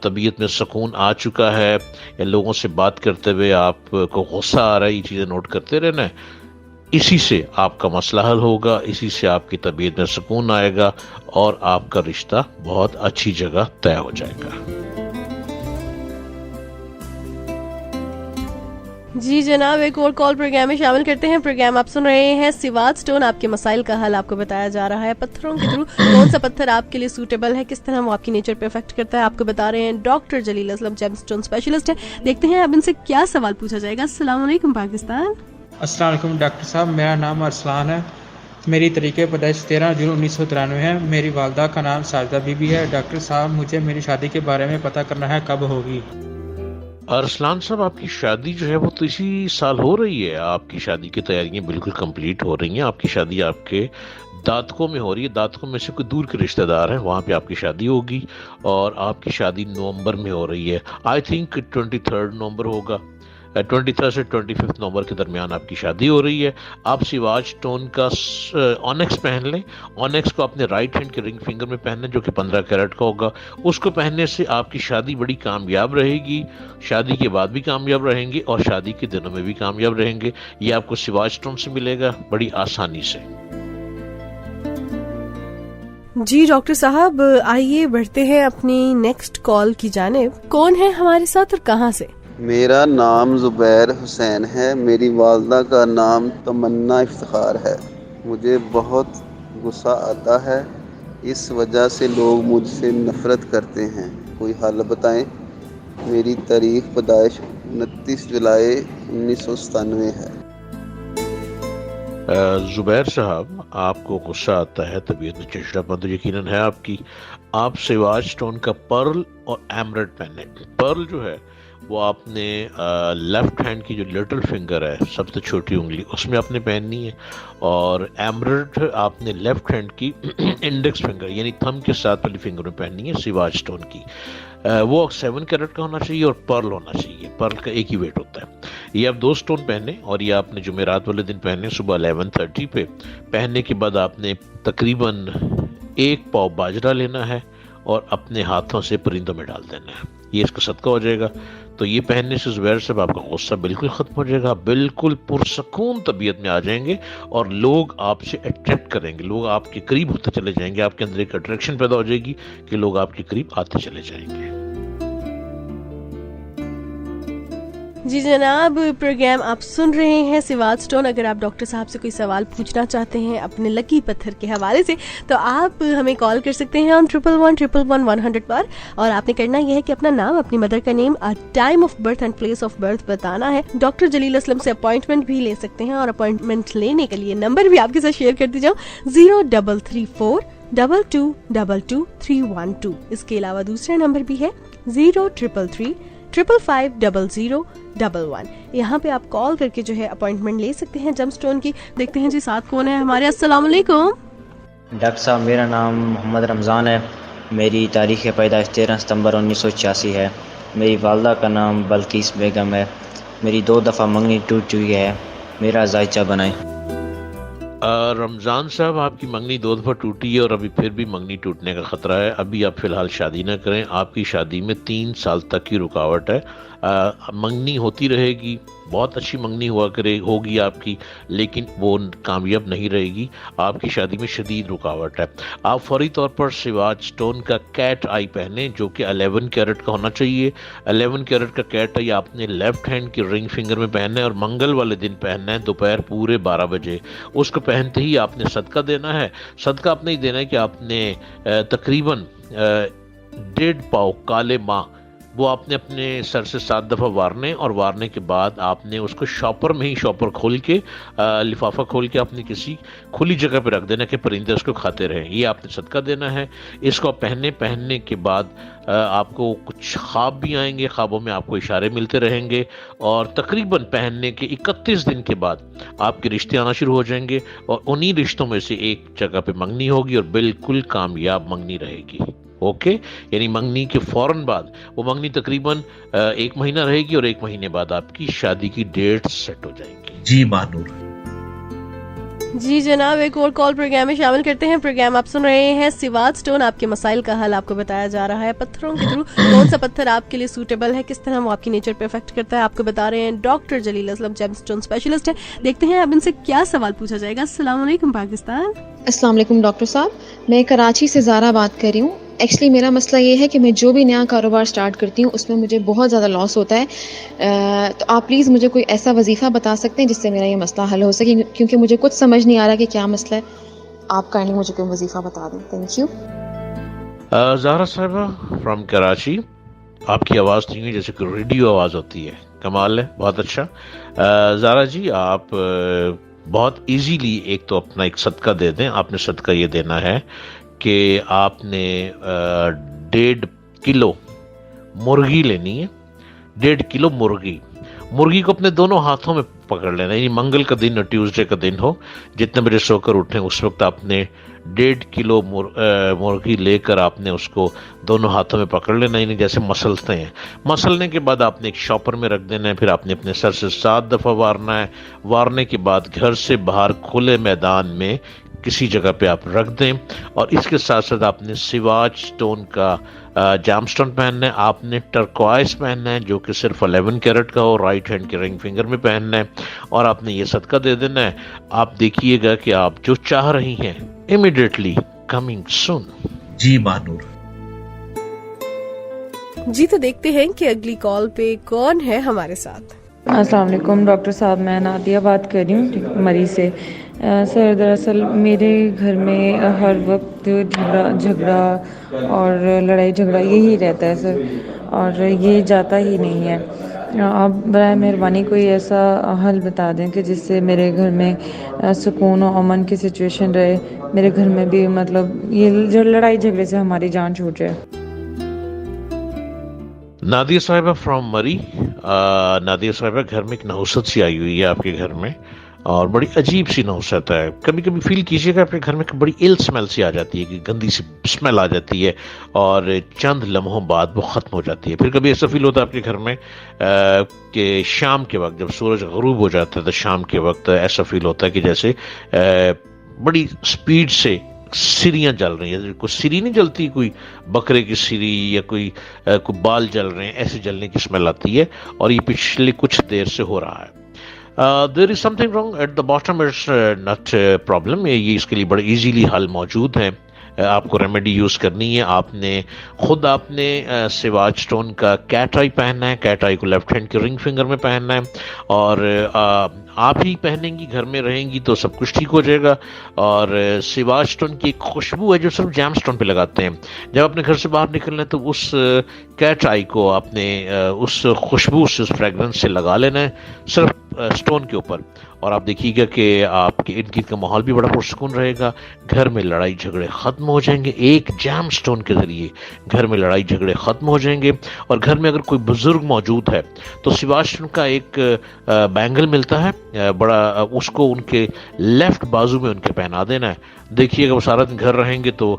طبیعت میں سکون آ چکا ہے, یا لوگوں سے بات کرتے ہوئے آپ کو غصہ آ رہا ہے. یہ چیزیں نوٹ کرتے رہنا ہے. اسی سے آپ کا مسئلہ حل ہوگا, اسی سے آپ کی طبیعت میں سکون آئے گا, اور آپ کا رشتہ بہت اچھی جگہ طے ہو جائے گا. جی جناب, ایک اور کال پروگرام میں شامل کرتے ہیں. پروگرام آپ سن رہے ہیں سواج اسٹون, آپ کے مسائل کا حل آپ کو بتایا جا رہا ہے پتھروں کے تھرو. کون سا پتھر آپ کے لیے سوٹیبل ہے, کس طرح وہ آپ کی نیچر پہ افیکٹ کرتا ہے, آپ کو بتا رہے ہیں ڈاکٹر جلیل اسلم, جیم اسٹون اسپیشلسٹ ہے. دیکھتے ہیں اب ان سے کیا سوال پوچھا جائے گا. السلام علیکم پاکستان. السلام علیکم ڈاکٹر صاحب, میرا نام ارسلان ہے. میری طریقۂ پیدائش 13 جون 1993 ہے. میری والدہ کا نام ساجدہ بی بی ہے. ڈاکٹر صاحب, مجھے میری شادی کے بارے میں پتہ کرنا ہے, کب ہوگی؟ ارسلان صاحب, آپ کی شادی جو ہے وہ تو اسی سال ہو رہی ہے. آپ کی شادی کی تیاریاں بالکل کمپلیٹ ہو رہی ہیں. آپ کی شادی آپ کے داتکوں میں ہو رہی ہے. داتکوں میں سے کوئی دور کے رشتہ دار ہیں, وہاں پہ آپ کی شادی ہوگی, اور آپ کی شادی نومبر میں ہو رہی ہے. آئی تھنک 23 نومبر ہوگا. 23 سے 25 نومبر کے درمیان آپ کی شادی ہو رہی ہے. آپ سواج اسٹون کا آنیکس پہن لیں. آنیکس کو اپنے رائٹ ہینڈ کے رنگ فنگر میں پہنیں, جو کہ 15 کیرٹ کا ہوگا. اس کو پہننے سے آپ کی شادی بڑی کامیاب رہے گی. شادی کے بعد بھی کامیاب رہیں گے, اور شادی کے دنوں میں بھی کامیاب رہیں گے. یہ آپ کو سواج اسٹون سے ملے گا بڑی آسانی سے. جی ڈاکٹر صاحب, آئیے بڑھتے ہیں اپنی نیکسٹ کال کی جانب. کون ہے ہمارے ساتھ اور کہاں سے؟ میرا نام زبیر حسین ہے. میری والدہ کا نام تمنا افتخار ہے. مجھے بہت غصہ آتا ہے, اس وجہ سے لوگ مجھ سے نفرت کرتے ہیں. کوئی حل بتائیں. میری تاریخ پیدائش 29 جولائی 1997 ہے. زبیر صاحب, آپ کو غصہ آتا ہے, طبیعت میں چڑچڑاپن تو یقیناً ہے آپ کی. آپ سواج اسٹون کا پرل اور ایمرلڈ پہنے. پرل جو ہے وہ آپ نے لیفٹ ہینڈ کی جو لٹل فنگر ہے, سب سے چھوٹی انگلی, اس میں آپ نے پہننی ہے. اور ایمرلڈ آپ نے لیفٹ ہینڈ کی انڈیکس فنگر یعنی تھم کے ساتھ والی فنگر میں پہننی ہے سواج اسٹون کی. وہ 7 کیرٹ کا ہونا چاہیے, اور پرل ہونا چاہیے. پرل کا ایک ہی ویٹ ہوتا ہے. یہ آپ 2 اسٹون پہنے, اور یہ آپ نے جمعرات والے دن پہنے صبح 11:30 پہ. پہننے کے بعد آپ نے تقریباً 1 پاؤ باجرہ لینا ہے, اور اپنے ہاتھوں سے پرندوں میں ڈال دینا ہے. یہ اس کا صدقہ ہو جائے گا. تو یہ پہننے سے زبیر صاحب آپ کا غصہ بالکل ختم ہو جائے گا، بالکل پرسکون طبیعت میں آ جائیں گے اور لوگ آپ سے اٹریکٹ کریں گے، لوگ آپ کے قریب ہوتے چلے جائیں گے، آپ کے اندر ایک اٹریکشن پیدا ہو جائے گی کہ لوگ آپ کے قریب آتے چلے جائیں گے۔ جی جناب، پروگرام آپ سن رہے ہیں سوات سٹون۔ اگر آپ ڈاکٹر صاحب سے کوئی سوال پوچھنا چاہتے ہیں اپنے لکی پتھر کے حوالے سے تو آپ ہمیں کال کر سکتے ہیں 11111 پر، اور آپ نے کرنا یہ ہے کہ اپنا نام، اپنی مدر کا name, time of birth and place of birth بتانا ہے۔ ڈاکٹر جلیل اسلم سے اپوائنٹمنٹ بھی لے سکتے ہیں، اور اپوائنٹمنٹ لینے کے لیے نمبر بھی آپ کے ساتھ شیئر کر دی جاؤ 0334222312۔ اس کے علاوہ دوسرا نمبر بھی ہے 0333550011۔ یہاں پہ آپ کال کر کے جو ہے اپوائنٹمنٹ لے سکتے ہیں جم سٹون کی۔ دیکھتے ہیں جی ساتھ کون ہے ہمارے۔ السلام علیکم ڈاکٹر صاحب، میرا نام محمد رمضان ہے، میری تاریخ پیدائش 13 ستمبر 1986 ہے، میری والدہ کا نام بلقیس بیگم ہے، میری 2 دفعہ منگنی ٹوٹ چکی ہے، میرا ذائچہ بنائیں۔ رمضان صاحب، آپ کی منگنی 2 دفعہ ٹوٹی ہے اور ابھی پھر بھی منگنی ٹوٹنے کا خطرہ ہے۔ ابھی آپ فی الحال شادی نہ کریں، آپ کی شادی میں 3 سال تک کی رکاوٹ ہے۔ منگنی ہوتی رہے گی، بہت اچھی منگنی ہوگی آپ کی، لیکن وہ کامیاب نہیں رہے گی، آپ کی شادی میں شدید رکاوٹ ہے۔ آپ فوری طور پر سواج سٹون کا کیٹ آئی پہنیں جو کہ 11 کیرٹ کا ہونا چاہیے۔ 11 کیرٹ کا کیٹ آئی آپ نے لیفٹ ہینڈ کی رنگ فنگر میں پہننا ہے اور منگل والے دن پہننا ہے دوپہر پورے 12 بجے۔ اس کو پہنتے ہی آپ نے صدقہ دینا ہے۔ صدقہ آپ نے دینا ہے کہ آپ نے تقریباً 1.5 پاؤ کالے ماہ وہ آپ نے اپنے سر سے 7 دفعہ وارنے، اور وارنے کے بعد آپ نے اس کو شاپر میں ہی کھول کے لفافہ کھول کے آپ نے کسی کھلی جگہ پہ رکھ دینا کہ پرندے اس کو کھاتے رہیں۔ یہ آپ نے صدقہ دینا ہے۔ اس کو پہننے کے بعد آپ کو کچھ خواب بھی آئیں گے، خوابوں میں آپ کو اشارے ملتے رہیں گے، اور تقریباً پہننے کے 31 دن کے بعد آپ کے رشتے آنا شروع ہو جائیں گے، اور انہی رشتوں میں سے ایک جگہ پہ منگنی ہوگی اور بالکل کامیاب منگنی رہے گی۔ اوکے، یعنی منگنی کے فوراً بعد وہ منگنی تقریباً 1 مہینہ رہے گی اور 1 مہینے بعد آپ کی شادی کی ڈیٹ سیٹ ہو جائے گی۔ جی مانور۔ جی جناب، ایک اور کال پروگرام میں شامل کرتے ہیں۔ پروگرام آپ سن رہے ہیں سوات سٹون۔ آپ کے مسائل کا حل آپ کو بتایا جا رہا ہے پتھروں کے تھرو۔ کون سا پتھر آپ کے لیے سوٹیبل ہے، کس طرح وہ آپ کی نیچر پہ افیکٹ کرتا ہے، آپ کو بتا رہے ہیں ڈاکٹر جلیل اسلم، جیم سٹون اسپیشلسٹ ہے۔ دیکھتے ہیں اب ان سے کیا سوال پوچھا جائے گا۔ السلام علیکم پاکستان۔ السلام علیکم ڈاکٹر صاحب، میں کراچی سے زارا بات کر رہی ہوں۔ ایکچولی میرا مسئلہ یہ ہے کہ میں جو بھی نیا کاروبار سٹارٹ کرتی ہوں اس میں مجھے بہت زیادہ لاس ہوتا ہے، تو آپ پلیز مجھے کوئی ایسا وظیفہ بتا سکتے ہیں جس سے میرا یہ مسئلہ حل ہو سکے، کیونکہ مجھے کچھ سمجھ نہیں آ رہا کہ کیا مسئلہ ہے۔ آپ کائنڈلی مجھے کوئی وظیفہ بتا دیں، تھینک یو۔ زہرا صاحبہ فرام کراچی، آپ کی آواز نہیں ہے جیسے کہ ریڈیو آواز ہوتی ہے، کمال ہے، بہت اچھا۔ زہرا جی، آپ بہت ایزیلی ایک تو اپنا ایک صدقہ دے دیں۔ آپ نے صدقہ یہ دینا ہے کہ آپ نے 1.5 کلو مرغی لینی ہے، 1.5 کلو مرغی کو اپنے دونوں ہاتھوں میں پکڑ لینا، یعنی منگل کا دن اور ٹیوزڈے کا دن ہو، جتنے بجے سو کر اٹھیں اس وقت آپ نے 1.5 کلو مرغی لے کر آپ نے اس کو دونوں ہاتھوں میں پکڑ لینا، یعنی جیسے مسلتے ہیں۔ مسلنے کے بعد آپ نے ایک شاپر میں رکھ دینا ہے، پھر آپ نے اپنے سر سے 7 دفعہ وارنا ہے۔ وارنے کے بعد گھر سے باہر کھلے میدان میں کسی جگہ پہ آپ رکھ دیں، اور اس کے ساتھ ساتھ آپ نے سواج سٹون کا جام سٹون پہننا ہے، آپ نے ٹرکوائز پہننا ہے جو کہ صرف 11 کیرٹ کا ہو، رائٹ ہینڈ کے رنگ فنگر میں پہننا ہے، اور آپ نے یہ صدقہ دے دینا ہے۔ آپ دیکھیے گا کہ آپ جو چاہ رہی ہیں immediately coming soon۔ جی مانور۔ جی تو دیکھتے ہیں کہ اگلی کال پہ کون ہے ہمارے ساتھ۔ السلام علیکم ڈاکٹر صاحب، میں نادیہ بات کر رہی ہوں مریض سے۔ سر دراصل میرے گھر میں ہر وقت جھگڑا اور لڑائی جھگڑا یہی رہتا ہے سر، اور یہ جاتا ہی نہیں ہے۔ آپ برائے مہربانی کوئی ایسا حل بتا دیں کہ جس سے میرے گھر میں سکون و امن کی سچویشن رہے، میرے گھر میں بھی مطلب یہ لڑائی جھگڑے سے ہماری جان چھوٹ جائے۔ نادیہ صاحبہ فرام مری۔ نادیہ صاحبہ، گھر میں ایک نحوست سی آئی ہوئی ہے آپ کے گھر میں، اور بڑی عجیب سی نحوست ہے۔ کبھی کبھی فیل کیجیے گا آپ کے گھر میں بڑی ایل سمیل سی آ جاتی ہے، کہ گندی سی سمیل آ جاتی ہے، اور چند لمحوں بعد وہ ختم ہو جاتی ہے۔ پھر کبھی ایسا فیل ہوتا ہے آپ کے گھر میں کہ شام کے وقت جب سورج غروب ہو جاتا ہے تو شام کے وقت ایسا فیل ہوتا ہے کہ جیسے بڑی سپیڈ سے سریاں جل رہی ہیں. کوئی سری نہیں جلتی, کوئی بکرے کی سری یا کوئی بال جل رہے ہیں, ایسے جلنے کی اسمیل آتی ہے, اور یہ پچھلے کچھ دیر سے ہو رہا ہے. There is something wrong at the bottom, it's not problem. یہ اس کے لیے بڑے ایزیلی حل موجود ہیں. آپ کو ریمیڈی یوز کرنی ہے. آپ نے سواج اسٹون کا کیٹ آئی پہننا ہے. کیٹ آئی کو لیفٹ ہینڈ کے رنگ فنگر میں پہننا ہے, اور آپ ہی پہنیں گی, گھر میں رہیں گی تو سب کچھ ٹھیک ہو جائے گا. اور سواج اسٹون کی ایک خوشبو ہے جو صرف جیم اسٹون پہ لگاتے ہیں. جب اپنے گھر سے باہر نکلنا ہے تو اس کیٹ آئی کو آپ نے اس خوشبو سے, اس فریگرنس سے لگا لینا ہے صرف اسٹون کے اوپر, اور آپ دیکھیے گا کہ آپ کے ارد گرد کا ماحول بھی بڑا پرسکون رہے گا. گھر میں لڑائی جھگڑے ختم ہو جائیں گے. ایک جیم اسٹون کے ذریعے گھر میں لڑائی جھگڑے ختم ہو جائیں گے. اور گھر میں اگر کوئی بزرگ موجود ہے تو سواج اسٹون کا ایک بینگل ملتا ہے بڑا, اس کو ان کے لیفٹ بازو میں ان کے پہنا دینا ہے. دیکھیے گا وہ سارا دن گھر رہیں گے تو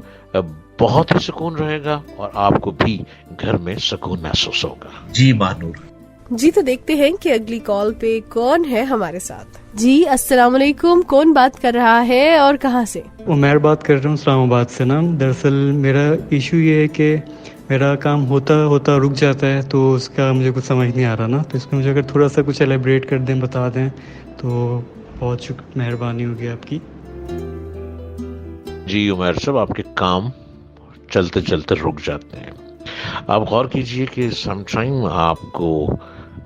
بہت ہی سکون رہے گا, اور آپ کو بھی گھر میں سکون محسوس ہوگا. جی مانور جی تو دیکھتے ہیں کہ اگلی کال پہ کون ہے ہمارے ساتھ. جی السلام علیکم, کون بات کر رہا ہے اور کہاں سے؟ عمیر بات کر رہا ہوں اسلام آباد سے. نا دراصل میرا ایشو یہ ہے کہ میرا کام ہوتا رک جاتا ہے, تو اس کا مجھے کچھ سمجھ نہیں آ رہا نا. تو اس میں مجھے اگر تھوڑا سا کچھ ایلیبریٹ کر دیں, بتا دیں تو بہت مہربانی ہوگی آپ کی. جی عمیر صاحب, آپ کے کام چلتے چلتے رک جاتے ہیں. آپ غور کیجئے کہ سم ٹائم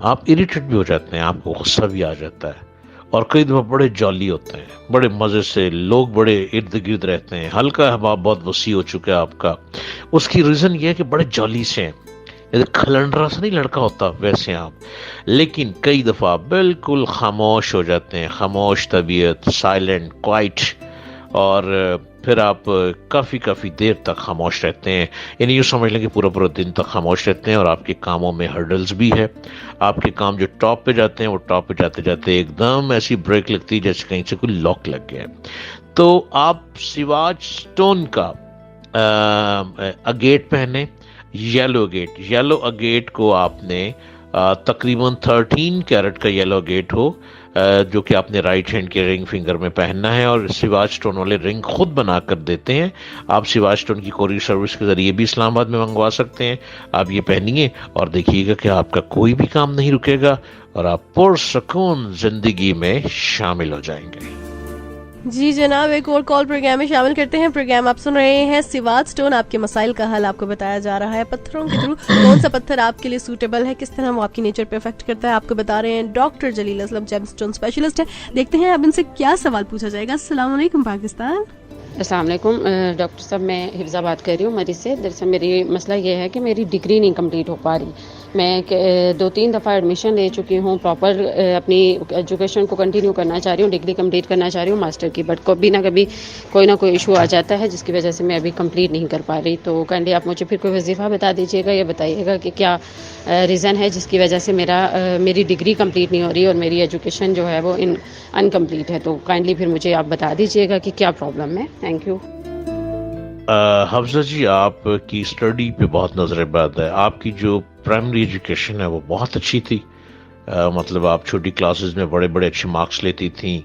آپ اریٹیٹ بھی ہو جاتے ہیں, آپ کو غصہ بھی آ جاتا ہے, اور کئی دفعہ بڑے جالی ہوتے ہیں, بڑے مزے سے لوگ بڑے ارد گرد رہتے ہیں, ہلکا حباب بہت وسیع ہو چکا ہے آپ کا. اس کی ریزن یہ ہے کہ بڑے جالی سے ہیں, کھلنڈرا سے نہیں لڑکا ہوتا ویسے آپ, لیکن کئی دفعہ بالکل خاموش ہو جاتے ہیں. خاموش طبیعت, سائلنٹ, کوائٹ, اور پھر آپ کافی دیر تک خاموش رہتے ہیں. یعنی یہ سمجھ لیں کہ پورا دن تک خاموش رہتے ہیں, اور آپ کے کاموں میں ہرڈلز بھی ہے. آپ کے کام جو ٹاپ پہ جاتے ہیں وہ ٹاپ پہ جاتے جاتے ایک دم ایسی بریک لگتی ہے جیسے کہیں سے کوئی لاک لگ گیا ہے. تو آپ سواج اسٹون کا اگیٹ پہنے, یلو اگیٹ. یلو اگیٹ کو آپ نے تقریباً 13 کیرٹ کا یلو اگیٹ ہو, جو کہ آپ نے رائٹ ہینڈ کے رنگ فنگر میں پہننا ہے, اور سواج اسٹون والے رنگ خود بنا کر دیتے ہیں. آپ سواج اسٹون کی کوریئر سروس کے ذریعے بھی اسلام آباد میں منگوا سکتے ہیں. آپ یہ پہنیے اور دیکھیے گا کہ آپ کا کوئی بھی کام نہیں رکے گا, اور آپ پرسکون زندگی میں شامل ہو جائیں گے. جی جناب, ایک اور کال پروگرام میں شامل کرتے ہیں. پروگرام آپ سن رہے ہیں سواج اسٹون. آپ کے مسائل کا حل آپ کو بتایا جا رہا ہے پتھروں کے تھرو. کون سا پتھر آپ کے لیے سوٹیبل ہے, کس طرح وہ آپ کی نیچر پہ افیکٹ کرتا ہے, آپ کو بتا رہے ہیں ڈاکٹر جلیل اسلم, جیم اسٹون اسپیشلسٹ ہے. دیکھتے ہیں اب ان سے کیا سوال پوچھا جائے گا. السلام علیکم پاکستان. السلام علیکم ڈاکٹر صاحب, میں حفظہ بات کر رہی ہوں مریض سے. دراصل میری مسئلہ یہ ہے کہ میری ڈگری نہیں کمپلیٹ ہو پا رہی. میں 2-3 دفعہ ایڈمیشن لے چکی ہوں, پراپر اپنی ایجوکیشن کو کنٹینیو کرنا چاہ رہی ہوں, ڈگری کمپلیٹ کرنا چاہ رہی ہوں ماسٹر کی, بٹ کبھی نہ کبھی کوئی نہ کوئی ایشو آ جاتا ہے جس کی وجہ سے میں ابھی کمپلیٹ نہیں کر پا رہی. تو کائنڈلی آپ مجھے پھر کوئی وظیفہ بتا دیجیے گا, یا بتائیے گا کہ کیا ریزن ہے جس کی وجہ سے میری ڈگری کمپلیٹ نہیں ہو رہی اور میری ایجوکیشن جو ہے وہ انکمپلیٹ ہے. تو کائنڈلی پھر مجھے آپ بتا دیجیے گا کہ کیا پرابلم ہے. Thank you. حفظہ جی, آپ کی اسٹڈی پہ بہت نظر بد ہے. آپ کی جو پرائمری ایجوکیشن ہے وہ بہت اچھی تھی, مطلب آپ چھوٹی کلاسز میں بڑے اچھے مارکس لیتی تھیں,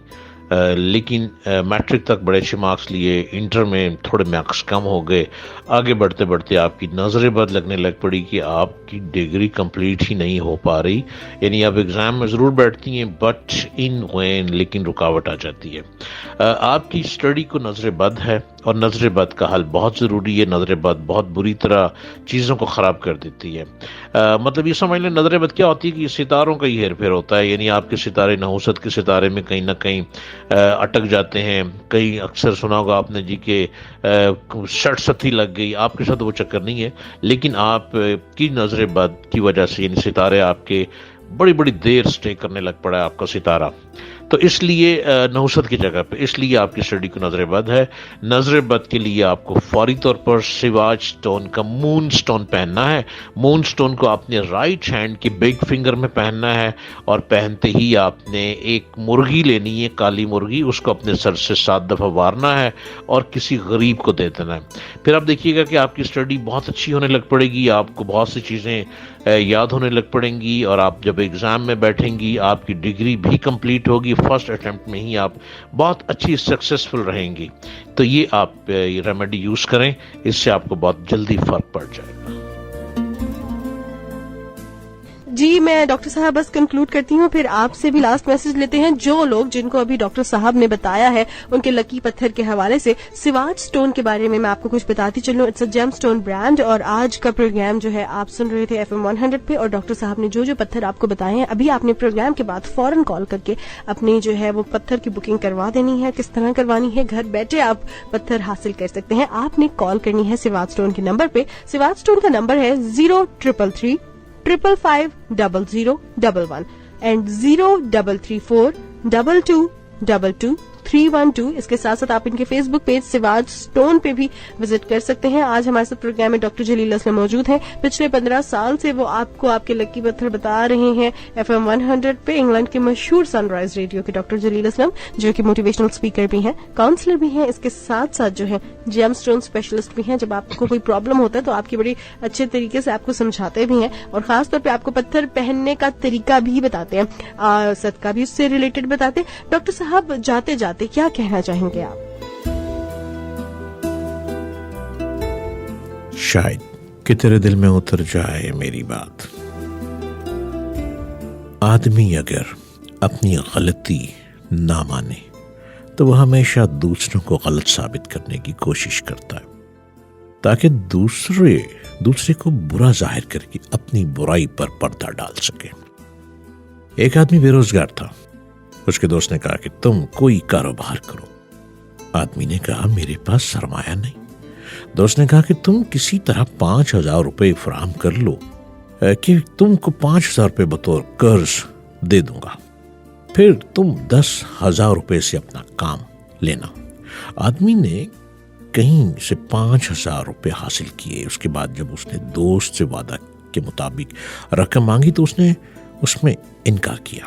لیکن میٹرک تک بڑے اچھے مارکس لیے, انٹر میں تھوڑے مارکس کم ہو گئے. آگے بڑھتے آپ کی نظر بد لگنے لگ پڑی کہ آپ کی ڈگری کمپلیٹ ہی نہیں ہو پا رہی. یعنی آپ ایگزام میں ضرور بیٹھتی ہیں بٹ ان وین, لیکن رکاوٹ آ جاتی ہے. آپ کی اسٹڈی کو نظر بد ہے, اور نظر بد کا حل بہت ضروری ہے. نظر بد بہت بری طرح چیزوں کو خراب کر دیتی ہے. مطلب یہ سمجھ لیں نظر بد کیا ہوتی ہے کہ یہ ستاروں کا ہی ہیر پھیر ہوتا ہے. یعنی آپ کے ستارے نحوست کے ستارے میں کہیں نہ کہیں اٹک جاتے ہیں. کہیں اکثر سنا ہوگا آپ نے جی کہ شرٹ ستھی لگ گئی, آپ کے ساتھ وہ چکر نہیں ہے, لیکن آپ کی نظر بد کی وجہ سے یعنی ستارے آپ کے بڑی دیر سٹے کرنے لگ پڑا ہے آپ کا ستارہ. تو اس لیے نحوست کی جگہ پہ اس لیے آپ کی اسٹڈی کو نظر بد ہے. نظر بد کے لیے آپ کو فوری طور پر سواج اسٹون کا مون اسٹون پہننا ہے. مون اسٹون کو آپ نے رائٹ ہینڈ کی بگ فنگر میں پہننا ہے, اور پہنتے ہی آپ نے ایک مرغی لینی ہے, کالی مرغی, اس کو اپنے سر سے 7 دفعہ وارنا ہے اور کسی غریب کو دے دینا ہے. پھر آپ دیکھیے گا کہ آپ کی اسٹڈی بہت اچھی ہونے لگ پڑے گی, آپ کو بہت سی چیزیں یاد ہونے لگ پڑیں گی, اور آپ جب ایگزام میں بیٹھیں گی آپ کی ڈگری بھی کمپلیٹ ہوگی, فرسٹ اٹیمپٹ میں ہی آپ بہت اچھی سکسیسفل رہیں گی. تو یہ آپ یہ ریمیڈی یوز کریں, اس سے آپ کو بہت جلدی فرق پڑ جائے گا. جی میں ڈاکٹر صاحب بس کنکلوڈ کرتی ہوں, پھر آپ سے بھی لاسٹ میسج لیتے ہیں. جو لوگ جن کو ابھی ڈاکٹر صاحب نے بتایا ہے ان کے لکی پتھر کے حوالے سے, سواج سٹون کے بارے میں آپ کو کچھ بتاتی چلوں. It's a gemstone brand, اور آج کا پروگرام جو ہے آپ سن رہے تھے FM 100 پہ, اور ڈاکٹر صاحب نے جو پتھر آپ کو بتائے ہیں, ابھی آپ نے پروگرام کے بعد فوراً کال کر کے اپنی جو ہے وہ پتھر کی بکنگ کروا دینی ہے. کس طرح کروانی ہے, گھر بیٹھے آپ پتھر حاصل کر سکتے ہیں. آپ نے کال کرنی ہے سواج سٹون کے نمبر پہ. سواج سٹون کا نمبر ہے 0333 555 0011 اینڈ 0334 2222 312. اس کے ساتھ ساتھ آپ ان کے فیس بک پیج سواج سٹون پہ بھی وزٹ کر سکتے ہیں. آج ہمارے ساتھ پروگرام میں ڈاکٹر جلیل اسلم موجود ہیں. پچھلے 15 سال سے وہ آپ کو آپ کے لکی پتھر بتا رہے ہیں FM 100 پہ. انگلینڈ کے مشہور سن رائز ریڈیو کے ڈاکٹر جلیل اسلم, جو کہ موٹیویشنل اسپیکر بھی ہیں, کاؤنسلر بھی ہیں. اس کے ساتھ ساتھ جو ہے جیم سٹون اسپیشلسٹ بھی ہیں. جب آپ کو کوئی پرابلم ہوتا ہے تو آپ کی بڑی اچھے طریقے سے آپ کو سمجھاتے بھی ہیں, اور خاص طور پہ آپ کو پتھر پہننے کا طریقہ بھی بتاتے ہیں, صدقہ بھی اس سے ریلیٹڈ بتاتے ہیں. ڈاکٹر صاحب جاتے جاتے کیا کہنا چاہیں گے آپ؟ شاید کہ تیرے دل میں اتر جائے میری بات. آدمی اگر اپنی غلطی نہ مانے تو وہ ہمیشہ دوسروں کو غلط ثابت کرنے کی کوشش کرتا ہے, تاکہ دوسرے کو برا ظاہر کر کے اپنی برائی پر پردہ ڈال سکے. ایک آدمی بے روزگار تھا. اس کے دوست نے کہا کہ تم کوئی کاروبار کرو. آدمی نے کہا میرے پاس سرمایہ نہیں. دوست نے کہا کہ تم کسی طرح 5,000 روپے فراہم کر لو کہ تم کو 5,000 روپے بطور قرض دے دوں گا, پھر تم 10,000 روپے سے اپنا کام لینا. آدمی نے کہیں سے 5,000 روپے حاصل کیے. اس کے بعد جب اس نے دوست سے وعدہ کے مطابق رقم مانگی تو اس نے اس میں انکار کیا.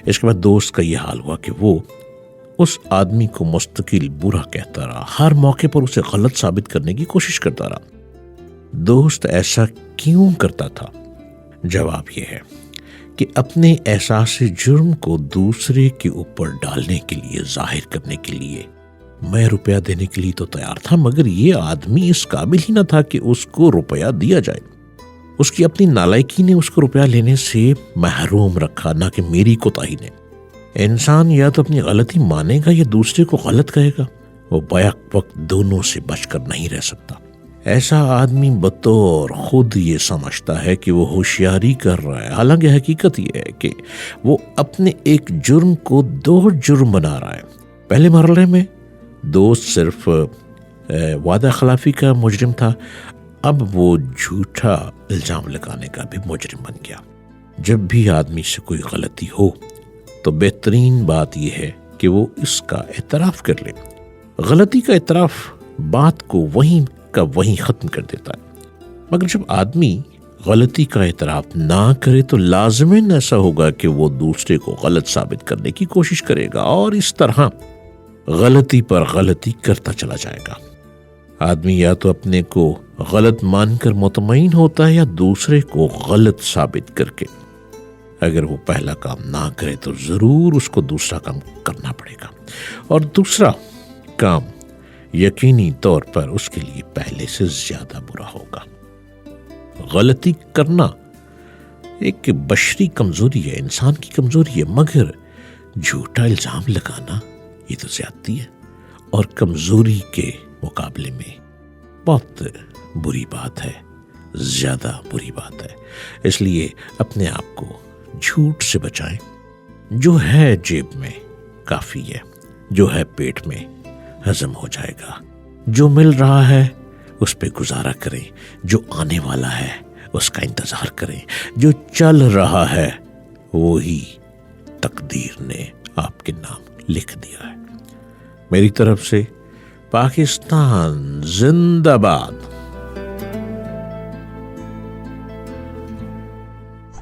اس کے بعد دوست کا یہ حال ہوا کہ وہ اس آدمی کو مستقل برا کہتا رہا, ہر موقع پر اسے غلط ثابت کرنے کی کوشش کرتا رہا. دوست ایسا کیوں کرتا تھا؟ جواب یہ ہے کہ اپنے احساس جرم کو دوسرے کے اوپر ڈالنے کے لیے, ظاہر کرنے کے لیے میں روپیہ دینے کے لیے تو تیار تھا, مگر یہ آدمی اس قابل ہی نہ تھا کہ اس کو روپیہ دیا جائے. اس کی اپنی نالائکی نے اس کو روپیہ لینے سے محروم رکھا, نہ کہ میری کوتاہی نے. انسان یا تو اپنی غلطی مانے گا یا دوسرے کو غلط کہے گا. وہ بیک وقت دونوں سے بچ کر نہیں رہ سکتا. ایسا آدمی بطور خود یہ سمجھتا ہے کہ وہ ہوشیاری کر رہا ہے, حالانکہ حقیقت یہ ہے کہ وہ اپنے ایک جرم کو 2 جرم بنا رہا ہے. پہلے مرحلے میں دوست صرف وعدہ خلافی کا مجرم تھا, اب وہ جھوٹا الزام لگانے کا بھی مجرم بن گیا. جب بھی آدمی سے کوئی غلطی ہو تو بہترین بات یہ ہے کہ وہ اس کا اعتراف کر لے. غلطی کا اعتراف بات کو وہیں کا وہیں ختم کر دیتا ہے. مگر جب آدمی غلطی کا اعتراف نہ کرے تو لازماً ایسا ہوگا کہ وہ دوسرے کو غلط ثابت کرنے کی کوشش کرے گا, اور اس طرح غلطی پر غلطی کرتا چلا جائے گا. آدمی یا تو اپنے کو غلط مان کر مطمئن ہوتا ہے یا دوسرے کو غلط ثابت کر کے. اگر وہ پہلا کام نہ کرے تو ضرور اس کو دوسرا کام کرنا پڑے گا, اور دوسرا کام یقینی طور پر اس کے لیے پہلے سے زیادہ برا ہوگا. غلطی کرنا ایک بشری کمزوری ہے, انسان کی کمزوری ہے, مگر جھوٹا الزام لگانا یہ تو زیادتی ہے, اور کمزوری کے مقابلے میں بہت بری بات ہے, زیادہ بری بات ہے. اس لیے اپنے آپ کو جھوٹ سے بچائیں. جو ہے جیب میں کافی ہے, جو ہے پیٹ میں ہضم ہو جائے گا. جو مل رہا ہے اس پہ گزارا کریں, جو آنے والا ہے اس کا انتظار کریں. جو چل رہا ہے وہی تقدیر نے آپ کے نام لکھ دیا ہے. میری طرف سے پاکستان زندہ باد.